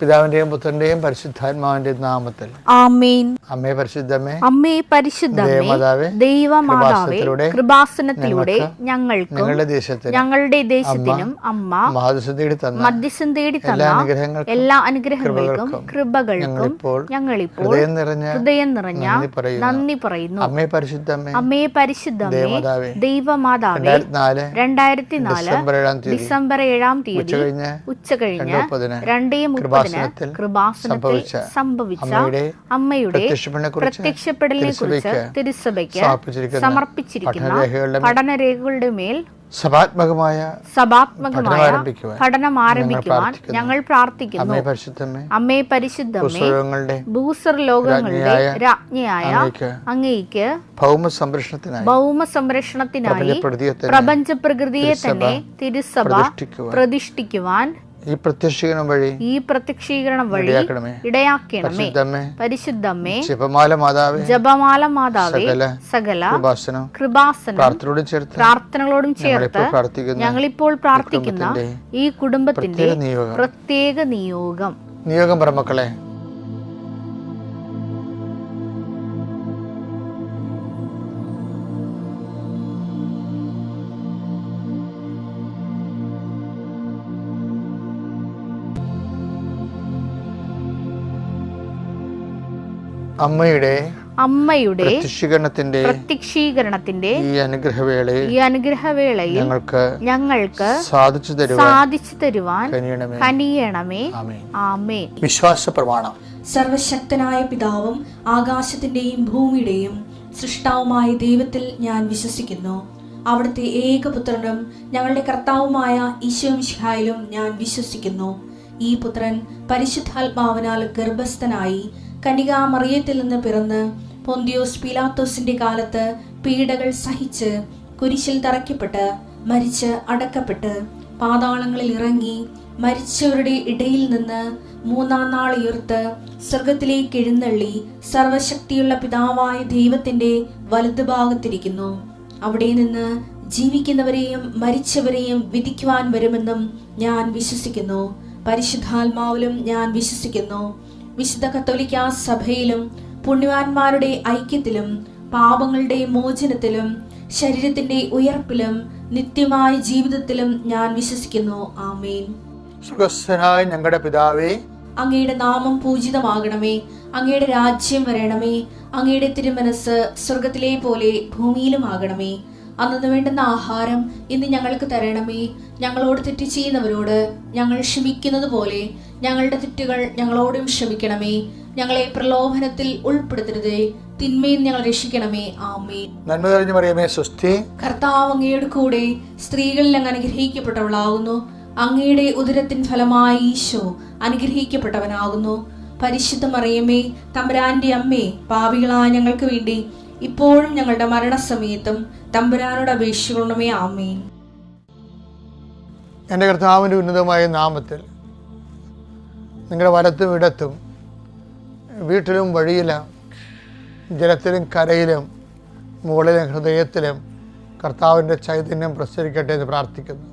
പിതാവിന്റെയും പുത്രന്റെയും പരിശുദ്ധാത്മാവിന്റെയും നാമത്തിൽ ആമേൻ. അമ്മേ പരിശുദ്ധമേ, അമ്മേ പരിശുദ്ധമേ, ദൈവമാതാവേ, കൃപാസനത്തിലൂടെ ഞങ്ങൾക്കും ഞങ്ങളുടെ ദേശത്തിനും അമ്മ മധ്യസ്ഥം തേടി തന്ന എല്ലാ അനുഗ്രഹങ്ങൾക്കും കൃപകൾക്കും ഞങ്ങളിപ്പോൾ ഹൃദയം നിറഞ്ഞ നന്ദി പറയുന്നു. അമ്മേ പരിശുദ്ധമേ, അമ്മേ പരിശുദ്ധമേ, ദൈവമാതാവേ, 2004 ഡിസംബർ 7 തീയതി ഉച്ചകഴിഞ്ഞ് 2:30 കൃപാസനത്തിൽ സംഭവിച്ച അമ്മയുടെ പ്രത്യക്ഷപ്പെടലിനെ കുറിച്ച് തിരുസഭയ്ക്ക് സമർപ്പിച്ചിരിക്കുന്ന പഠനരേഖകളുടെ മേൽ സഭാത്മകമായ പഠനം ആരംഭിക്കുവാൻ ഞങ്ങൾ പ്രാർത്ഥിക്കുന്നു. അമ്മേ പരിശുദ്ധമേ, ഭൂസ്വർലോകങ്ങളുടെ രാജ്ഞിയായ അങ്ങേയ്ക്ക് ഭൗമ സംരക്ഷണത്തിനായി പ്രപഞ്ച പ്രകൃതിയെ തന്നെ തിരുസഭ പ്രതിഷ്ഠിക്കുവാൻ ഈ പ്രത്യക്ഷീകരണം വഴി ഇടയാക്കണമേ. പരിശുദ്ധമേ, ജപമാല മാതാവേ, സകല കൃപാസനം പ്രാർത്ഥനകളോടും ചേർത്ത് ഞങ്ങളിപ്പോൾ പ്രാർത്ഥിക്കുന്ന ഈ കുടുംബത്തിന്റെ പ്രത്യേക നിയോഗം പറമക്കളെ, അമ്മയുടെ പ്രത്യക്ഷീകരണത്തിന്റെ ഈ അനുഗ്രഹവേളയിൽ ഞങ്ങൾക്ക് സാധിച്ചു തരുവാൻ കനിയണമേ. ആമേൻ. വിശ്വാസ പ്രമാണം. സർവശക്തനായ പിതാവും ആകാശത്തിന്റെയും ഭൂമിയുടെയും സൃഷ്ടാവുമായ ദൈവത്തിൽ ഞാൻ വിശ്വസിക്കുന്നു. അവിടുത്തെ ഏകപുത്രനും ഞങ്ങളുടെ കർത്താവുമായ ഈശോമിശിഹായിലും ഞാൻ വിശ്വസിക്കുന്നു. ഈ പുത്രൻ പരിശുദ്ധാത്മാവിനാൽ ഗർഭസ്ഥനായി കന്യകാമറിയത്തിൽ നിന്ന് പിറന്ന് പൊന്തിയോസ് പീലാത്തോസിന്റെ കാലത്ത് പീഡകൾ സഹിച്ച് കുരിശിൽ തറയ്ക്കപ്പെട്ട് മരിച്ച് അടക്കപ്പെട്ട് പാതാളങ്ങളിൽ ഇറങ്ങി മരിച്ചവരുടെ ഇടയിൽ നിന്ന് 3-ാം നാൾ ഉയർത്ത് സ്വർഗത്തിലേക്ക് എഴുന്നള്ളി സർവശക്തിയുള്ള പിതാവായ ദൈവത്തിന്റെ വലതുഭാഗത്തിരിക്കുന്നു. അവിടെ നിന്ന് ജീവിക്കുന്നവരെയും മരിച്ചവരെയും വിധിക്കുവാൻ വരുമെന്നും ഞാൻ വിശ്വസിക്കുന്നു. പരിശുദ്ധാത്മാവിലും ഞാൻ വിശ്വസിക്കുന്നു. വിശുദ്ധ കത്തോലിക്കാ സഭയിലും പുണ്യവാന്മാരുടെ ഐക്യത്തിലും പാപങ്ങളുടെ മോചനത്തിലും ശരീരത്തിന്റെ ഉയർപ്പിലും നിത്യമായ ജീവിതത്തിലും ഞാൻ വിശ്വസിക്കുന്നു. ആമേൻ. സുഖസ്ഥനായ ഞങ്ങളുടെ പിതാവേ, അങ്ങയുടെ നാമം പൂജിതമാകണമേ. അങ്ങയുടെ രാജ്യം വരണമേ. അങ്ങയുടെ തിരുമനസ് സ്വർഗത്തിലെ പോലെ ഭൂമിയിലും ആകണമേ. അന്നു വേണ്ടുന്ന ആഹാരം ഇന്ന് ഞങ്ങൾക്ക് തരണമേ. ഞങ്ങളോട് തെറ്റ് ചെയ്യുന്നവരോട് ഞങ്ങൾ ക്ഷമിക്കുന്നത് പോലെ ഞങ്ങളുടെ തെറ്റുകൾ ഞങ്ങളോടും ക്ഷമിക്കണമേ. ഞങ്ങളെ പ്രലോഭനത്തിൽ ഉൾപ്പെടുത്തരുതേ, തിന്മയിൽ ഞങ്ങൾ രക്ഷിക്കണമേ. ആമേൻ. നന്മ നിറഞ്ഞ മറിയമേ, സ്വസ്തി. കർത്താവ് അങ്ങയുടെ കൂടെ സ്ത്രീകളിൽ അങ്ങ് അനുഗ്രഹിക്കപ്പെട്ടവളാകുന്നു. അങ്ങയുടെ ഉദരത്തിൻ ഫലമായി ഈശോ അനുഗ്രഹിക്കപ്പെട്ടവനാകുന്നു. പരിശുദ്ധ മറിയമേ, തമ്പുരാന്റെ അമ്മേ, പാപികളായ ഞങ്ങൾക്ക് വേണ്ടി ഇപ്പോഴും ഞങ്ങളുടെ മരണസമയത്തും തമ്പുരാനോട് അപേക്ഷിക്കണമേ. ആമേൻ. എൻ്റെ കർത്താവിൻ്റെ ഉന്നതമായ നാമത്തിൽ നിങ്ങളുടെ വലത്തും ഇടത്തും വീട്ടിലും വഴിയിലും ജലത്തിലും കരയിലും മുകളിലും ഹൃദയത്തിലും കർത്താവിൻ്റെ ചൈതന്യം പ്രസരിക്കട്ടെ എന്ന് പ്രാർത്ഥിക്കുന്നു.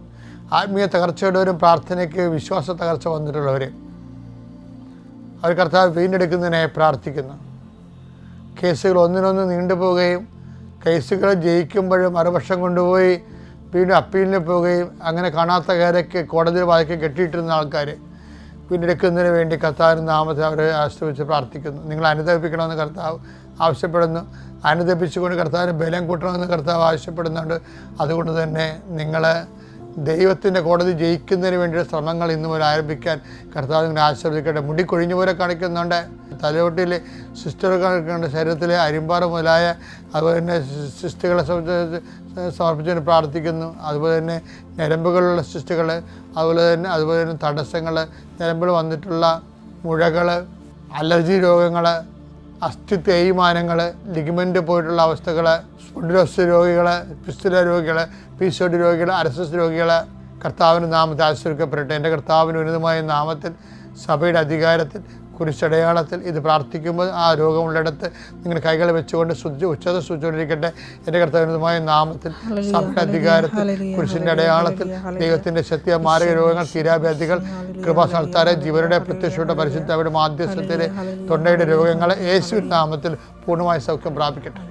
ആത്മീയ തകർച്ചയുള്ളവരും പ്രാർത്ഥനയ്ക്ക് വിശ്വാസ തകർച്ച വന്നിട്ടുള്ളവരും അവർ കർത്താവ് വീണ്ടെടുക്കുന്നതിനായി പ്രാർത്ഥിക്കുന്നു. കേസുകൾ ഒന്നിനൊന്ന് നീണ്ടുപോവുകയും കേസുകൾ ജയിക്കുമ്പോഴും മറുപക്ഷം കൊണ്ടുപോയി വീണ്ടും അപ്പീലിന് പോവുകയും അങ്ങനെ കാണാത്ത കാരയ്ക്ക് കോടതിയിൽ വായിക്ക് കെട്ടിയിട്ടിരുന്ന ആൾക്കാർ വീണ്ടെടുക്കുന്നതിന് വേണ്ടി കർത്താവിൻ്റെ നാമത്തിൽ അവരെ ആശ്രയിച്ച് പ്രാർത്ഥിക്കുന്നു. നിങ്ങൾ അനുദപിക്കണമെന്ന് കർത്താവ് ആവശ്യപ്പെടുന്നു. അനുദപിച്ചുകൊണ്ട് കർത്താവിന് ബലം കൂട്ടണമെന്ന് കർത്താവ് ആവശ്യപ്പെടുന്നുണ്ട്. അതുകൊണ്ട് തന്നെ നിങ്ങൾ ദൈവത്തിൻ്റെ കോടതി ജയിക്കുന്നതിന് വേണ്ടിയുള്ള ശ്രമങ്ങൾ ഇന്ന് മുതൽ ആരംഭിക്കാൻ കർത്താവ് നിങ്ങളെ ആശീർവദിക്കട്ടെ. മുടി കൊഴിഞ്ഞു പോലെ കാണിക്കുന്നുണ്ട്. തലയോട്ടിലെ സിസ്റ്ററുകളുടെ ശരീരത്തിലെ അരിമ്പാറ മുതലായ അതുപോലെ തന്നെ സിസ്റ്റുകളെ സമർപ്പിച്ചുകൊണ്ട് പ്രാർത്ഥിക്കുന്നു. അതുപോലെ തന്നെ ഞരമ്പുകളുള്ള സിസ്റ്റുകൾ, അതുപോലെ തന്നെ തടസ്സങ്ങൾ, ഞരമ്പുകൾ വന്നിട്ടുള്ള മുഴകൾ, അലർജി രോഗങ്ങൾ, അസ്ഥി തേയ്മാനങ്ങൾ, ലിഗമെൻ്റ് പോയിട്ടുള്ള അവസ്ഥകൾ, സ്പോണ്ടിലോസിസ് രോഗികൾ, ഫിസ്റ്റുല രോഗികൾ, PCOD രോഗികൾ, അരസസ് രോഗികൾ കർത്താവിൻ്റെ നാമത്തിൽ ആശ്രയിക്കപ്പെടട്ടെ. എൻ്റെ കർത്താവിൻ്റെ ഉന്നതമായ നാമത്തിൽ സഭയുടെ അധികാരത്തിൽ കുരിശടയാളത്തിൽ ഇത് പ്രാർത്ഥിക്കുമ്പോൾ ആ രോഗമുള്ളിടത്ത് നിങ്ങൾ കൈകൾ വെച്ചുകൊണ്ട് ഉച്ചത സൂചിച്ചുകൊണ്ടിരിക്കട്ടെ. എൻ്റെ കർത്താവിനുമായ നാമത്തിൽ സഭയുടെ അധികാരത്തിൽ കുരിശിൻ്റെ അടയാളത്തിൽ ദൈവത്തിൻ്റെ ശക്തിയ മാരക രോഗങ്ങൾ, തീരാവ്യാധികൾ, കൃപാസനത്താരെ ജീവരുടെ പ്രത്യക്ഷയുടെ പരിശുദ്ധ അവരുടെ മാധ്യസ്ഥത്തിലെ തൊണ്ടയുടെ രോഗങ്ങളെ യേശുവിൻ നാമത്തിൽ പൂർണ്ണമായ സൗഖ്യം പ്രാപിക്കട്ടെ.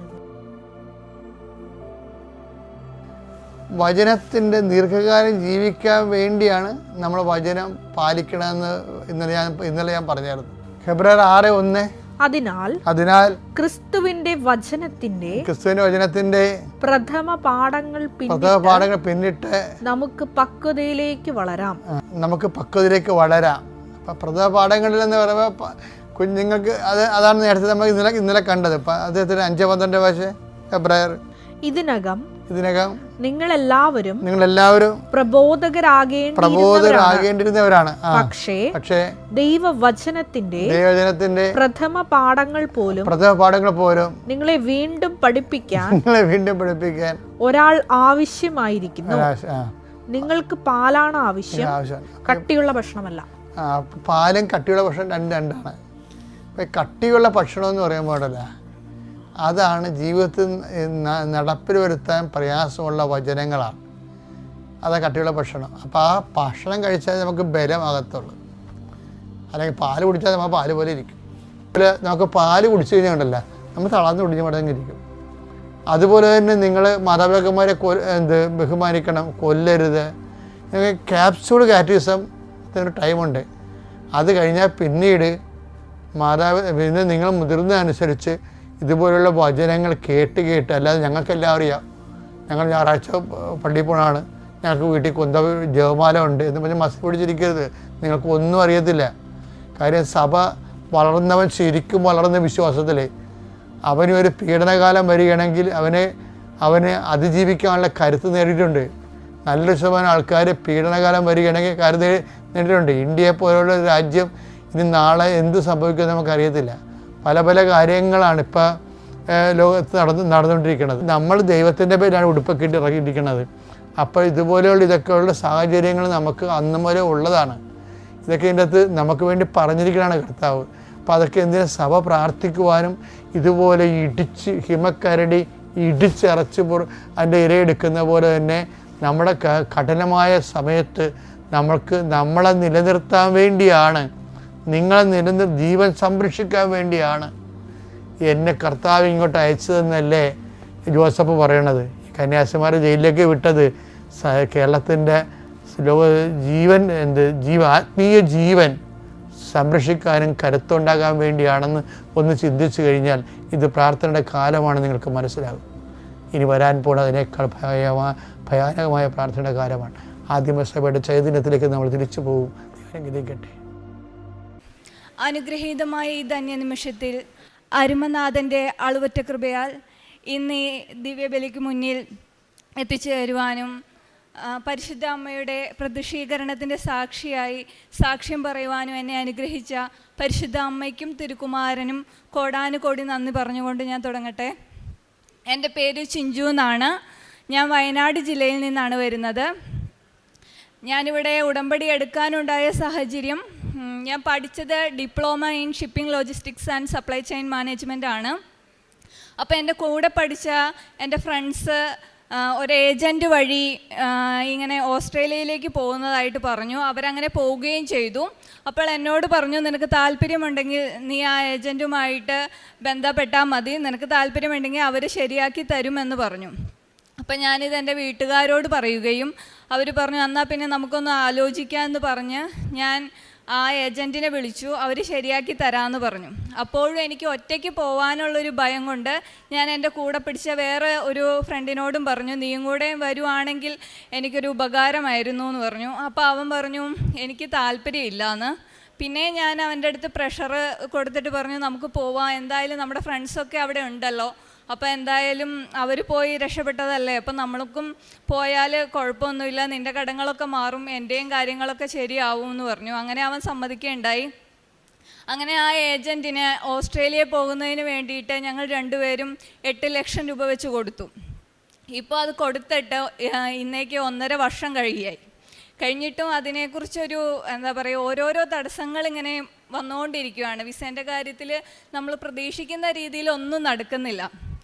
വചനത്തിൻ്റെ ദീർഘകാലം ജീവിക്കാൻ വേണ്ടിയാണ് നമ്മൾ വചനം പാലിക്കണമെന്ന് ഇന്നലെ ഞാൻ പറഞ്ഞായിരുന്നു. ഫെബ്രുവരി 6:1. അതിനാൽ ക്രിസ്തുവിന്റെ വചനത്തിന്റെ പ്രഥമ പാഠങ്ങൾ പിന്നിട്ട് നമുക്ക് പക്വതയിലേക്ക് വളരാം. അപ്പൊ പ്രഥമ പാഠങ്ങളിൽ എന്ന് പറയുമ്പോൾ കുഞ്ഞുങ്ങൾക്ക് അതാണ് നേരത്തെ നമ്മൾ ഇന്നലെ കണ്ടത്. അദ്ദേഹത്തിന് 5:12 വയസ്സ് ഫെബ്രുവരി. ഇതിനകം നിങ്ങളെല്ലാവരും പ്രബോധകരാകേണ്ടിരുന്നവരാണ്. പക്ഷേ ദൈവവചനത്തിന്റെ പ്രഥമ പാഠങ്ങൾ പോലും നിങ്ങളെ വീണ്ടും പഠിപ്പിക്കാൻ ഒരാൾ ആവശ്യമായിരിക്കുന്നു. നിങ്ങൾക്ക് പാലാണ് ആവശ്യം, കട്ടിയുള്ള ഭക്ഷണമല്ല. പാലും കട്ടിയുള്ള ഭക്ഷണം രണ്ടാണ്. കട്ടിയുള്ള ഭക്ഷണം എന്ന് പറയുമ്പോഴല്ല, അതാണ് ജീവിതത്തിൽ നടപ്പിൽ വരുത്താൻ പ്രയാസമുള്ള വചനങ്ങളാണ്. അതാണ് കട്ടിയുള്ള ഭക്ഷണം. അപ്പോൾ ആ ഭക്ഷണം കഴിച്ചാൽ നമുക്ക് ബലമാകത്തുള്ളൂ. അല്ലെങ്കിൽ പാല് കുടിച്ചാൽ നമ്മൾ പാല് പോലെ ഇരിക്കും. നമുക്ക് പാല് കുടിച്ചു കഴിഞ്ഞാൽ ഉണ്ടല്ലോ, നമ്മൾ തളർന്ന് കുടിച്ച മടങ്ങി ഇരിക്കും. അതുപോലെ തന്നെ നിങ്ങൾ മാതാപിതാക്കന്മാരെ ബഹുമാനിക്കണം, കൊല്ലരുത്. ക്യാപ്സ്യൂൾ കാറ്റഗറിസത്തിന് ടൈമുണ്ട്. അത് കഴിഞ്ഞാൽ പിന്നീട് പിന്നെ നിങ്ങൾ മുതിർന്നതനുസരിച്ച് ഇതുപോലുള്ള വചനങ്ങൾ കേട്ട് അല്ലാതെ ഞങ്ങൾക്കെല്ലാം അറിയാം, ഞങ്ങൾ ഞായറാഴ്ച പള്ളിയിൽ പോകണമാണ്, ഞങ്ങൾക്ക് വീട്ടിൽ ജപമാല ഉണ്ട് എന്ന് പറഞ്ഞ് മസ്തി പിടിച്ചിരിക്കരുത്. നിങ്ങൾക്ക് ഒന്നും അറിയത്തില്ല. കാര്യം സഭ വളർന്നവൻ ശരിക്കും വളർന്ന വിശ്വാസത്തിൽ അവന് ഒരു പീഡനകാലം വരികയാണെങ്കിൽ അവനെ അതിജീവിക്കാനുള്ള കരുത്ത് നേടിയിട്ടുണ്ട്. നല്ലൊരു ശതമാനം ആൾക്കാർ പീഡനകാലം വരികയാണെങ്കിൽ കരുത്ത് നേടിയിട്ടുണ്ട്. ഇന്ത്യയെ പോലുള്ള രാജ്യം ഇനി നാളെ എന്ത് സംഭവിക്കുമെന്ന് നമുക്കറിയത്തില്ല. പല കാര്യങ്ങളാണ് ഇപ്പോൾ ലോകത്ത് നടന്നുകൊണ്ടിരിക്കുന്നത്. നമ്മൾ ദൈവത്തിൻ്റെ പേരിലാണ് ഉടുപ്പൊക്കെ ഇട്ട് ഇറങ്ങിയിരിക്കുന്നത്. അപ്പോൾ ഇതൊക്കെയുള്ള സാഹചര്യങ്ങൾ നമുക്ക് അന്ന് മുതലേ ഉള്ളതാണ്. ഇതൊക്കെ ഇതിൻ്റെ അകത്ത് നമുക്ക് വേണ്ടി പറഞ്ഞിരിക്കുകയാണ് കർത്താവ്. അപ്പോൾ അതൊക്കെ എന്തിനാ സഭ പ്രാർത്ഥിക്കുവാനും ഇതുപോലെ ഹിമക്കരടി ഇടിച്ചറച്ച് അതിൻ്റെ ഇരയെടുക്കുന്ന പോലെ തന്നെ നമ്മുടെ കഠിനമായ സമയത്ത് നമ്മളെ നിലനിർത്താൻ വേണ്ടിയാണ്, നിങ്ങളെ ജീവൻ സംരക്ഷിക്കാൻ വേണ്ടിയാണ് എന്നെ കർത്താവ് ഇങ്ങോട്ട് അയച്ചതെന്നല്ലേ ജോസഫ് പറയണത്. കന്യാസിമാരെ ജയിലിലേക്ക് വിട്ടത് കേരളത്തിൻ്റെ ആത്മീയ ജീവൻ സംരക്ഷിക്കാനും കരുത്തുണ്ടാകാൻ വേണ്ടിയാണെന്ന് ഒന്ന് ചിന്തിച്ചു കഴിഞ്ഞാൽ ഇത് പ്രാർത്ഥനയുടെ കാലമാണ്, നിങ്ങൾക്ക് മനസ്സിലാകും. ഇനി വരാൻ പോകുന്നതിനേക്കാൾ ഭയാനകമായ പ്രാർത്ഥനയുടെ കാലമാണ്. ആദിമസഭയുടെ ചൈതന്യത്തിലേക്ക് നമ്മൾ തിരിച്ചു പോകും. അനുഗ്രഹിക്കട്ടെ. അനുഗ്രഹീതമായ ഈ ധന്യനിമിഷത്തിൽ അരുമനാഥൻ്റെ അളവറ്റ കൃപയാൽ ഇന്ന് ഈ ദിവ്യബലിക്ക് മുന്നിൽ എത്തിച്ചേരുവാനും പരിശുദ്ധ അമ്മയുടെ പ്രതിഷ്ഠീകരണത്തിൻ്റെ സാക്ഷ്യം പറയുവാനും എന്നെ അനുഗ്രഹിച്ച പരിശുദ്ധ അമ്മയ്ക്കും തിരുക്കുമാരനും കോടാനുകോടി നന്ദി പറഞ്ഞുകൊണ്ട് ഞാൻ തുടങ്ങട്ടെ. എൻ്റെ പേര് ചിഞ്ചു എന്നാണ്. ഞാൻ വയനാട് ജില്ലയിൽ നിന്നാണ് വരുന്നത്. ഞാനിവിടെ ഉടമ്പടി എടുക്കാനുണ്ടായ സാഹചര്യം, ഞാൻ പഠിച്ചത് diploma in shipping logistics and supply chain management ആണ്. അപ്പോൾ എൻ്റെ കൂടെ പഠിച്ച എൻ്റെ ഫ്രണ്ട്സ് ഒരു ഏജൻറ്റ് വഴി ഇങ്ങനെ ഓസ്ട്രേലിയയിലേക്ക് പോകുന്നതായിട്ട് പറഞ്ഞു. അവരങ്ങനെ പോവുകയും ചെയ്തു. അപ്പോൾ എന്നോട് പറഞ്ഞു, നിനക്ക് താല്പര്യമുണ്ടെങ്കിൽ നീ ആ ഏജൻറ്റുമായിട്ട് ബന്ധപ്പെട്ടാൽ മതി, നിനക്ക് താല്പര്യമുണ്ടെങ്കിൽ അവർ ശരിയാക്കി തരുമെന്ന് പറഞ്ഞു. അപ്പം ഞാനിത് എൻ്റെ വീട്ടുകാരോട് പറയുകയും അവർ പറഞ്ഞു, എന്നാൽ പിന്നെ നമുക്കൊന്ന് ആലോചിക്കാമെന്ന് പറഞ്ഞ് ഞാൻ ആ ഏജൻറ്റിനെ വിളിച്ചു. അവർ ശരിയാക്കി തരാമെന്ന് പറഞ്ഞു. അപ്പോഴും എനിക്ക് ഒറ്റയ്ക്ക് പോകാനുള്ളൊരു ഭയം കൊണ്ട് ഞാൻ എൻ്റെ കൂടെ പിടിച്ച വേറെ ഒരു ഫ്രണ്ടിനോടും പറഞ്ഞു, നീയും കൂടെ വരുവാണെങ്കിൽ എനിക്കൊരു ഉപകാരമായിരുന്നു എന്ന് പറഞ്ഞു. അപ്പോൾ അവൻ പറഞ്ഞു എനിക്ക് താല്പര്യമില്ലയെന്ന്. പിന്നെ ഞാൻ അവൻ്റെ അടുത്ത് പ്രഷർ കൊടുത്തിട്ട് പറഞ്ഞു, നമുക്ക് പോവാം, എന്തായാലും നമ്മുടെ ഫ്രണ്ട്സൊക്കെ അവിടെ ഉണ്ടല്ലോ, അപ്പോൾ എന്തായാലും അവർ പോയി രക്ഷപ്പെട്ടതല്ലേ, അപ്പം നമ്മൾക്കും പോയാൽ കുഴപ്പമൊന്നുമില്ല, നിൻ്റെ കടങ്ങളൊക്കെ മാറും, എൻ്റെയും കാര്യങ്ങളൊക്കെ ശരിയാവും എന്ന് പറഞ്ഞു. അങ്ങനെ അവൻ സമ്മതിക്കുകയുണ്ടായി. അങ്ങനെ ആ ഏജൻറ്റിന് ഓസ്ട്രേലിയ പോകുന്നതിന് വേണ്ടിയിട്ട് ഞങ്ങൾ രണ്ടുപേരും 8 ലക്ഷം രൂപ വെച്ച് കൊടുത്തു. ഇപ്പോൾ അത് കൊടുത്തിട്ട് ഇന്നേക്ക് 1.5 വർഷം കഴിഞ്ഞിട്ടും അതിനെക്കുറിച്ചൊരു എന്താ പറയുക, ഓരോരോ തടസ്സങ്ങൾ ഇങ്ങനെ വന്നുകൊണ്ടിരിക്കുകയാണ്. വിസേൻ്റെ കാര്യത്തിൽ നമ്മൾ പ്രതീക്ഷിക്കുന്ന രീതിയിൽ ഒന്നും നടക്കുന്നില്ല.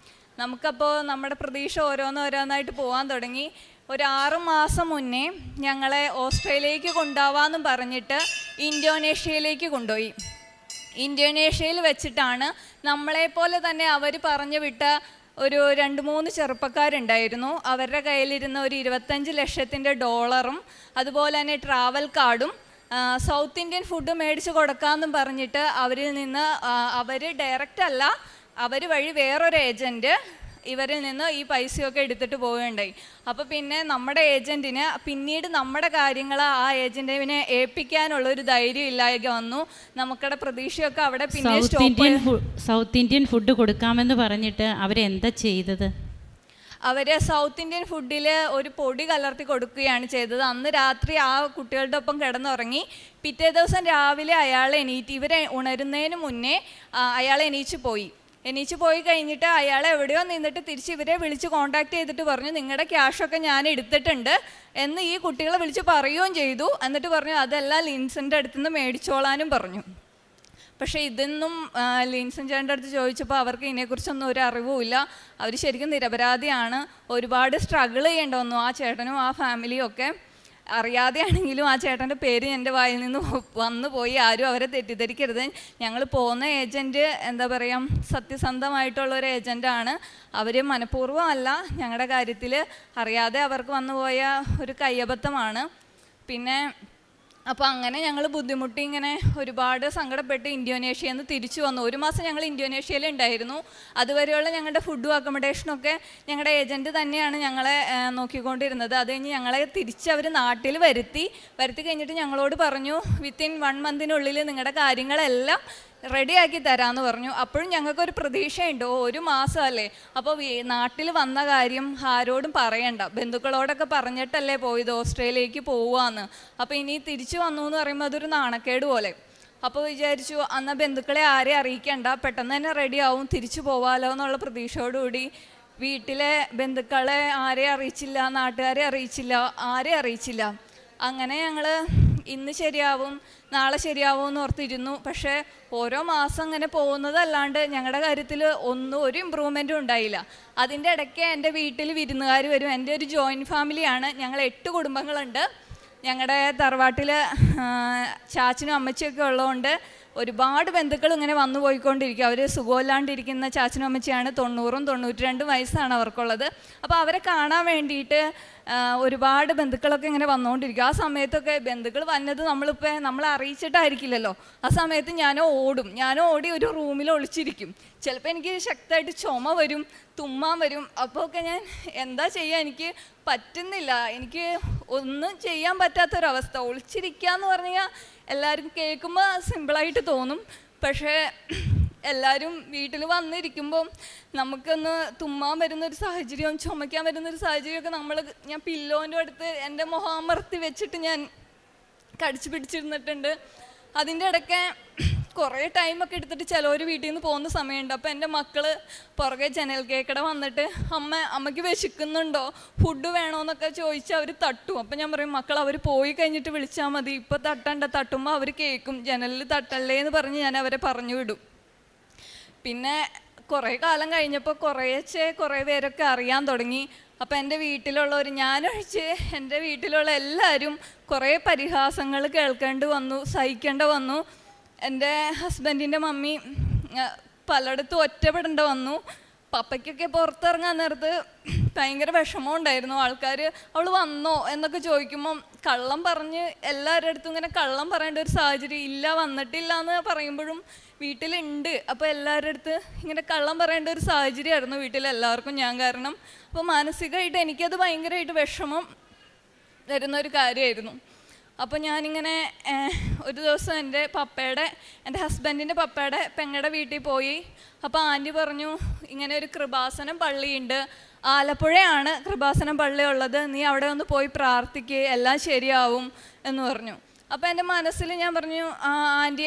നമുക്കപ്പോൾ നമ്മുടെ പ്രതീക്ഷ ഓരോന്നോരോന്നായിട്ട് പോകാൻ തുടങ്ങി. ഒരു 6 മാസം മുന്നേ ഞങ്ങളെ ഓസ്ട്രേലിയയിലേക്ക് കൊണ്ടുപോകാമെന്നും പറഞ്ഞിട്ട് ഇന്തോനേഷ്യയിലേക്ക് കൊണ്ടുപോയി. ഇന്തോനേഷ്യയിൽ വെച്ചിട്ടാണ് നമ്മളെപ്പോലെ തന്നെ അവർ പറഞ്ഞു വിട്ട ഒരു 2-3 ചെറുപ്പക്കാരുണ്ടായിരുന്നു. അവരുടെ കയ്യിലിരുന്ന ഒരു 25 ലക്ഷത്തിൻ്റെ ഡോളറും അതുപോലെ തന്നെ ട്രാവൽ കാർഡും സൗത്ത് ഇന്ത്യൻ ഫുഡ് മേടിച്ച് കൊടുക്കാമെന്നും പറഞ്ഞിട്ട് അവരിൽ നിന്ന് അവർ ഡയറക്റ്റ് അല്ല, അവർ വഴി വേറൊരു ഏജൻറ്റ് ഇവരിൽ നിന്ന് ഈ പൈസയൊക്കെ എടുത്തിട്ട് പോവുകയുണ്ടായി. അപ്പോൾ പിന്നെ നമ്മുടെ ഏജൻറ്റിന് പിന്നീട് നമ്മുടെ കാര്യങ്ങൾ ആ ഏജൻറ്റിനെ ഏൽപ്പിക്കാനുള്ളൊരു ധൈര്യം ഇല്ലായ്മ വന്നു. നമുക്കുടെ പ്രതീക്ഷയൊക്കെ അവിടെ പിന്നെ സൗത്ത് ഇന്ത്യൻ ഫുഡ് കൊടുക്കാമെന്ന് പറഞ്ഞിട്ട് അവരെന്താ ചെയ്തത്? അവർ സൗത്ത് ഇന്ത്യൻ ഫുഡിൽ ഒരു പൊടി കലർത്തി കൊടുക്കുകയാണ് ചെയ്തത്. അന്ന് രാത്രി ആ കുട്ടികളുടെ ഒപ്പം കിടന്നുറങ്ങി. പിറ്റേ ദിവസം രാവിലെ അയാൾ ഇവരെ ഉണരുന്നതിന് മുന്നേ അയാൾ എണീച്ച് പോയി കഴിഞ്ഞിട്ട് അയാൾ എവിടെയോ നിന്നിട്ട് തിരിച്ച് ഇവരെ വിളിച്ച് കോൺടാക്ട് ചെയ്തിട്ട് പറഞ്ഞു, നിങ്ങളുടെ ക്യാഷൊക്കെ ഞാൻ എടുത്തിട്ടുണ്ട് എന്ന് ഈ കുട്ടികളെ വിളിച്ച് പറയുകയും ചെയ്തു. എന്നിട്ട് പറഞ്ഞു അതെല്ലാം ലിൻസിൻ്റെ അടുത്തുനിന്ന് മേടിച്ചോളാനും പറഞ്ഞു. പക്ഷേ ഇതൊന്നും ലിൻസൺ ചേട്ടൻ്റെ അടുത്ത് ചോദിച്ചപ്പോൾ അവർക്ക് ഇതിനെക്കുറിച്ചൊന്നും ഒരു അറിവുമില്ല. അവർ ശരിക്കും നിരപരാധിയാണ്. ഒരുപാട് സ്ട്രഗിൾ ചെയ്യേണ്ടി വന്നു ആ ചേട്ടനും ആ ഫാമിലിയും ഒക്കെ. അറിയാതെയാണെങ്കിലും ആ ചേട്ടൻ്റെ പേര് എൻ്റെ വായിൽ നിന്ന് വന്നു പോയി. ആരും അവരെ തെറ്റിദ്ധരിക്കരുത്. ഞങ്ങൾ പോകുന്ന ഏജൻറ്റ് എന്താ പറയുക, സത്യസന്ധമായിട്ടുള്ളൊരു ഏജൻറ്റാണ്. അവർ മനഃപൂർവ്വമല്ല, ഞങ്ങളുടെ കാര്യത്തിൽ അറിയാതെ അവർക്ക് വന്നുപോയ ഒരു കയ്യബദ്ധമാണ്. പിന്നെ അപ്പോൾ അങ്ങനെ ഞങ്ങൾ ബുദ്ധിമുട്ടി ഇങ്ങനെ ഒരുപാട് സങ്കടപ്പെട്ട് ഇന്തോനേഷ്യയിൽ നിന്ന് തിരിച്ചു വന്നു. 1 മാസം ഞങ്ങൾ ഇന്തോനേഷ്യയിൽ ഉണ്ടായിരുന്നു. അതുവരെയുള്ള ഞങ്ങളുടെ ഫുഡും അക്കോമഡേഷനൊക്കെ ഞങ്ങളുടെ ഏജൻറ്റ് തന്നെയാണ് ഞങ്ങളെ നോക്കിക്കൊണ്ടിരുന്നത്. അത് കഴിഞ്ഞ് ഞങ്ങളെ തിരിച്ച് അവർ നാട്ടിൽ വരുത്തി കഴിഞ്ഞിട്ട് ഞങ്ങളോട് പറഞ്ഞു, വിത്തിൻ 1 മന്തിനുള്ളിൽ നിങ്ങളുടെ കാര്യങ്ങളെല്ലാം റെഡിയാക്കി തരാമെന്ന് പറഞ്ഞു. അപ്പോഴും ഞങ്ങൾക്കൊരു പ്രതീക്ഷയുണ്ട്, 1 മാസമല്ലേ, അപ്പോൾ നാട്ടിൽ വന്ന കാര്യം ആരോടും പറയണ്ട, ബന്ധുക്കളോടൊക്കെ പറഞ്ഞിട്ടല്ലേ പോയത് ഓസ്ട്രേലിയയിലേക്ക് പോവാന്ന്. അപ്പോൾ ഇനി തിരിച്ചു വന്നു എന്ന് പറയുമ്പോൾ അതൊരു നാണക്കേട് പോലെ. അപ്പോൾ വിചാരിച്ചു എന്നാൽ ബന്ധുക്കളെ ആരെയും അറിയിക്കണ്ട, പെട്ടെന്ന് തന്നെ റെഡിയാവും, തിരിച്ചു പോവാലോ എന്നുള്ള പ്രതീക്ഷയോടുകൂടി വീട്ടിലെ ബന്ധുക്കളെ ആരെയും അറിയിച്ചില്ല, നാട്ടുകാരെ അറിയിച്ചില്ല, ആരെയും അറിയിച്ചില്ല. അങ്ങനെ ഞങ്ങൾ ഇന്ന് ശരിയാവും നാളെ ശരിയാവും എന്ന് ഓർത്തിരുന്നു. പക്ഷേ ഓരോ മാസം അങ്ങനെ പോകുന്നതല്ലാണ്ട് ഞങ്ങളുടെ കാര്യത്തിൽ ഒരു ഇമ്പ്രൂവ്മെൻറ്റും ഉണ്ടായില്ല. അതിൻ്റെ ഇടയ്ക്ക് എൻ്റെ വീട്ടിൽ വിരുന്നുകാർ വരും. എൻ്റെ ഒരു ജോയിൻറ്റ് ഫാമിലിയാണ്. ഞങ്ങൾ 8 കുടുംബങ്ങളുണ്ട്. ഞങ്ങളുടെ തറവാട്ടിൽ ചാച്ചനും അമ്മച്ചിയൊക്കെ ഉള്ളതുകൊണ്ട് ഒരുപാട് ബന്ധുക്കൾ ഇങ്ങനെ വന്നു പോയിക്കൊണ്ടിരിക്കും. അവർ സുഖമില്ലാണ്ടിരിക്കുന്ന ചാച്ചനും അമ്മച്ചിയാണ്. 90ഉം 92 വയസ്സാണ് അവർക്കുള്ളത്. അപ്പോൾ അവരെ കാണാൻ വേണ്ടിയിട്ട് ഒരുപാട് ബന്ധുക്കളൊക്കെ ഇങ്ങനെ വന്നുകൊണ്ടിരിക്കും. ആ സമയത്തൊക്കെ ബന്ധുക്കൾ വന്നത് നമ്മളെ അറിയിച്ചിട്ടായിരിക്കില്ലല്ലോ. ആ സമയത്ത് ഞാനോ ഓടി ഒരു റൂമിൽ ഒളിച്ചിരിക്കും. ചിലപ്പോൾ എനിക്ക് ശക്തമായിട്ട് ചുമ വരും, തുമ്മാൻ വരും. അപ്പോൾ ഒക്കെ ഞാൻ എന്താ ചെയ്യുക, എനിക്ക് പറ്റുന്നില്ല, എനിക്ക് ഒന്നും ചെയ്യാൻ പറ്റാത്തൊരവസ്ഥ. ഒളിച്ചിരിക്കുക എന്ന് പറഞ്ഞാൽ എല്ലാവരും കേൾക്കുമ്പോൾ സിമ്പിളായിട്ട് തോന്നും. പക്ഷേ എല്ലാവരും വീട്ടിൽ വന്നിരിക്കുമ്പോൾ നമുക്കൊന്ന് തുമ്മാൻ വരുന്നൊരു സാഹചര്യവും ചുമയ്ക്കാൻ വരുന്നൊരു സാഹചര്യമൊക്കെ ഞാൻ പില്ലോൻ്റെ അടുത്ത് എൻ്റെ മുഖം അമർത്തി വെച്ചിട്ട് ഞാൻ കടിച്ചു പിടിച്ചിരുന്നിട്ടുണ്ട്. അതിൻ്റെ ഇടയ്ക്ക് കുറേ ടൈമൊക്കെ എടുത്തിട്ട് ചിലവർ വീട്ടിൽ നിന്ന് പോകുന്ന സമയമുണ്ട്. അപ്പോൾ എൻ്റെ മക്കൾ പുറകെ ജനൽ കേക്കട വന്നിട്ട് അമ്മയ്ക്ക് വിശക്കുന്നുണ്ടോ, ഫുഡ് വേണോന്നൊക്കെ ചോദിച്ച് അവർ തട്ടും. അപ്പം ഞാൻ പറയും, മക്കൾ അവർ പോയി കഴിഞ്ഞിട്ട് വിളിച്ചാൽ മതി, ഇപ്പോൾ തട്ടുമ്പോൾ അവർ കേൾക്കും, ജനലിൽ തട്ടല്ലേ എന്ന് പറഞ്ഞ് ഞാൻ അവരെ പറഞ്ഞു വിടും. പിന്നെ കുറേ കാലം കഴിഞ്ഞപ്പോൾ കുറേ പേരൊക്കെ അറിയാൻ തുടങ്ങി. അപ്പോൾ എൻ്റെ വീട്ടിലുള്ളവർ, ഞാനൊഴിച്ച് എൻ്റെ വീട്ടിലുള്ള എല്ലാവരും കുറേ പരിഹാസങ്ങൾ കേൾക്കേണ്ടി വന്നു, സഹിക്കേണ്ടി വന്നു. എൻ്റെ ഹസ്ബൻഡിൻ്റെ മമ്മി പലയിടത്തും ഒറ്റപ്പെടേണ്ടി വന്നു. പപ്പയ്ക്കൊക്കെ പുറത്തിറങ്ങാൻ നേരത്ത് ഭയങ്കര വിഷമം ഉണ്ടായിരുന്നു. ആൾക്കാർ അവൾ വന്നോ എന്നൊക്കെ ചോദിക്കുമ്പം കള്ളം പറഞ്ഞ് എല്ലാവരുടെ അടുത്തും ഇങ്ങനെ കള്ളം പറയേണ്ട ഒരു സാഹചര്യം ഇല്ല, വന്നിട്ടില്ല എന്ന് പറയുമ്പോഴും വീട്ടിലുണ്ട്. അപ്പോൾ എല്ലാവരുടെ അടുത്ത് ഇങ്ങനെ കള്ളം പറയേണ്ട ഒരു സാഹചര്യമായിരുന്നു വീട്ടിലെല്ലാവർക്കും, ഞാൻ കാരണം. അപ്പോൾ മാനസികമായിട്ട് എനിക്കത് ഭയങ്കരമായിട്ട് വിഷമം വരുന്നൊരു കാര്യമായിരുന്നു. അപ്പോൾ ഞാനിങ്ങനെ ഒരു ദിവസം എൻ്റെ ഹസ്ബൻഡിൻ്റെ പപ്പയുടെ പെങ്ങളുടെ വീട്ടിൽ പോയി. അപ്പോൾ ആൻറ്റി പറഞ്ഞു, ഇങ്ങനെ ഒരു കൃപാസനം പള്ളിയുണ്ട്, ആലപ്പുഴയാണ് കൃപാസനം പള്ളി ഉള്ളത്, നീ അവിടെ ഒന്ന് പോയി പ്രാർത്ഥിക്കുക, എല്ലാം ശരിയാവും എന്ന് പറഞ്ഞു. അപ്പോൾ എൻ്റെ മനസ്സിൽ ഞാൻ പറഞ്ഞു, ആൻറ്റി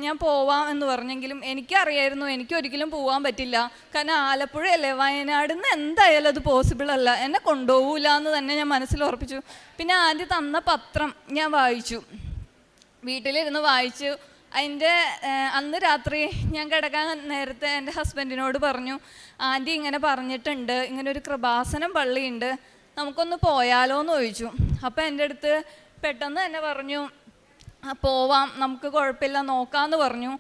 ഞാൻ പോവാം എന്ന് പറഞ്ഞെങ്കിലും എനിക്കറിയായിരുന്നു എനിക്കൊരിക്കലും പോകാൻ പറ്റില്ല. കാരണം ആലപ്പുഴയല്ലേ, വയനാട് നിന്ന് എന്തായാലും അത് പോസിബിൾ അല്ല, എന്നെ കൊണ്ടുപോകില്ല എന്ന് തന്നെ ഞാൻ മനസ്സിൽ ഉറപ്പിച്ചു. പിന്നെ ആൻറ്റി തന്ന പത്രം ഞാൻ വായിച്ചു, വീട്ടിലിരുന്ന് വായിച്ചു. അതിൻ്റെ അന്ന് രാത്രി ഞാൻ കിടക്കാൻ നേരത്തെ എൻ്റെ ഹസ്ബൻഡിനോട് പറഞ്ഞു, ആൻറ്റി ഇങ്ങനെ പറഞ്ഞിട്ടുണ്ട്, ഇങ്ങനെ ഒരു കൃപാസനം പള്ളിയുണ്ട്, നമുക്കൊന്ന് പോയാലോ എന്ന് ചോദിച്ചു. അപ്പോൾ എൻ്റെ അടുത്ത് പെട്ടെന്ന് തന്നെ പറഞ്ഞു, പോവാം, നമുക്ക് കുഴപ്പമില്ല, നോക്കാമെന്ന് പറഞ്ഞു.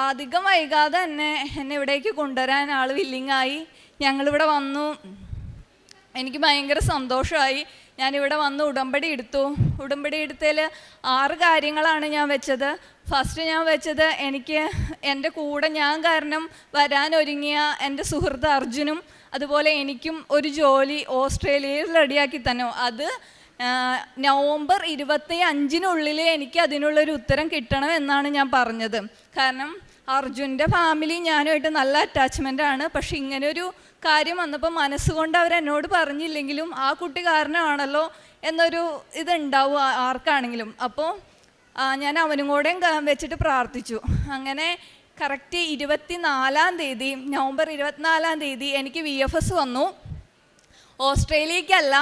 അധികം വൈകാതെ തന്നെ എന്നെ ഇവിടേക്ക് കൊണ്ടുവരാൻ ആൾ വില്ലിങ്ങായി. ഞങ്ങളിവിടെ വന്നു. എനിക്ക് ഭയങ്കര സന്തോഷമായി. ഞാനിവിടെ വന്ന് ഉടമ്പടി എടുത്തു. ഉടമ്പടി എടുത്തതിൽ 6 കാര്യങ്ങളാണ് ഞാൻ വെച്ചത്. ഫസ്റ്റ് ഞാൻ വെച്ചത്, എനിക്ക് എൻ്റെ കൂടെ ഞാൻ കാരണം വരാനൊരുങ്ങിയ എൻ്റെ സുഹൃത്ത് അർജുനും അതുപോലെ എനിക്കും ഒരു ജോലി ഓസ്ട്രേലിയയിൽ റെഡിയാക്കി തന്നു. അത് നവംബർ 25 എനിക്ക് അതിനുള്ളൊരു ഉത്തരം കിട്ടണം എന്നാണ് ഞാൻ പറഞ്ഞത്. കാരണം അർജുൻ്റെ ഫാമിലി ഞാനുമായിട്ട് നല്ല അറ്റാച്ച്മെൻ്റാണ്. പക്ഷെ ഇങ്ങനൊരു കാര്യം വന്നപ്പോൾ മനസ്സുകൊണ്ട് അവരെന്നോട് പറഞ്ഞില്ലെങ്കിലും ആ കുട്ടി കാരണമാണല്ലോ എന്നൊരു ഇതുണ്ടാവും ആർക്കാണെങ്കിലും. അപ്പോൾ ഞാൻ അവനും കൂടെയും വെച്ചിട്ട് പ്രാർത്ഥിച്ചു. അങ്ങനെ കറക്റ്റ് 24-ാം തീയതി, നവംബർ 24-ാം തീയതി എനിക്ക് VFS വന്നു. ഓസ്ട്രേലിയക്കല്ല,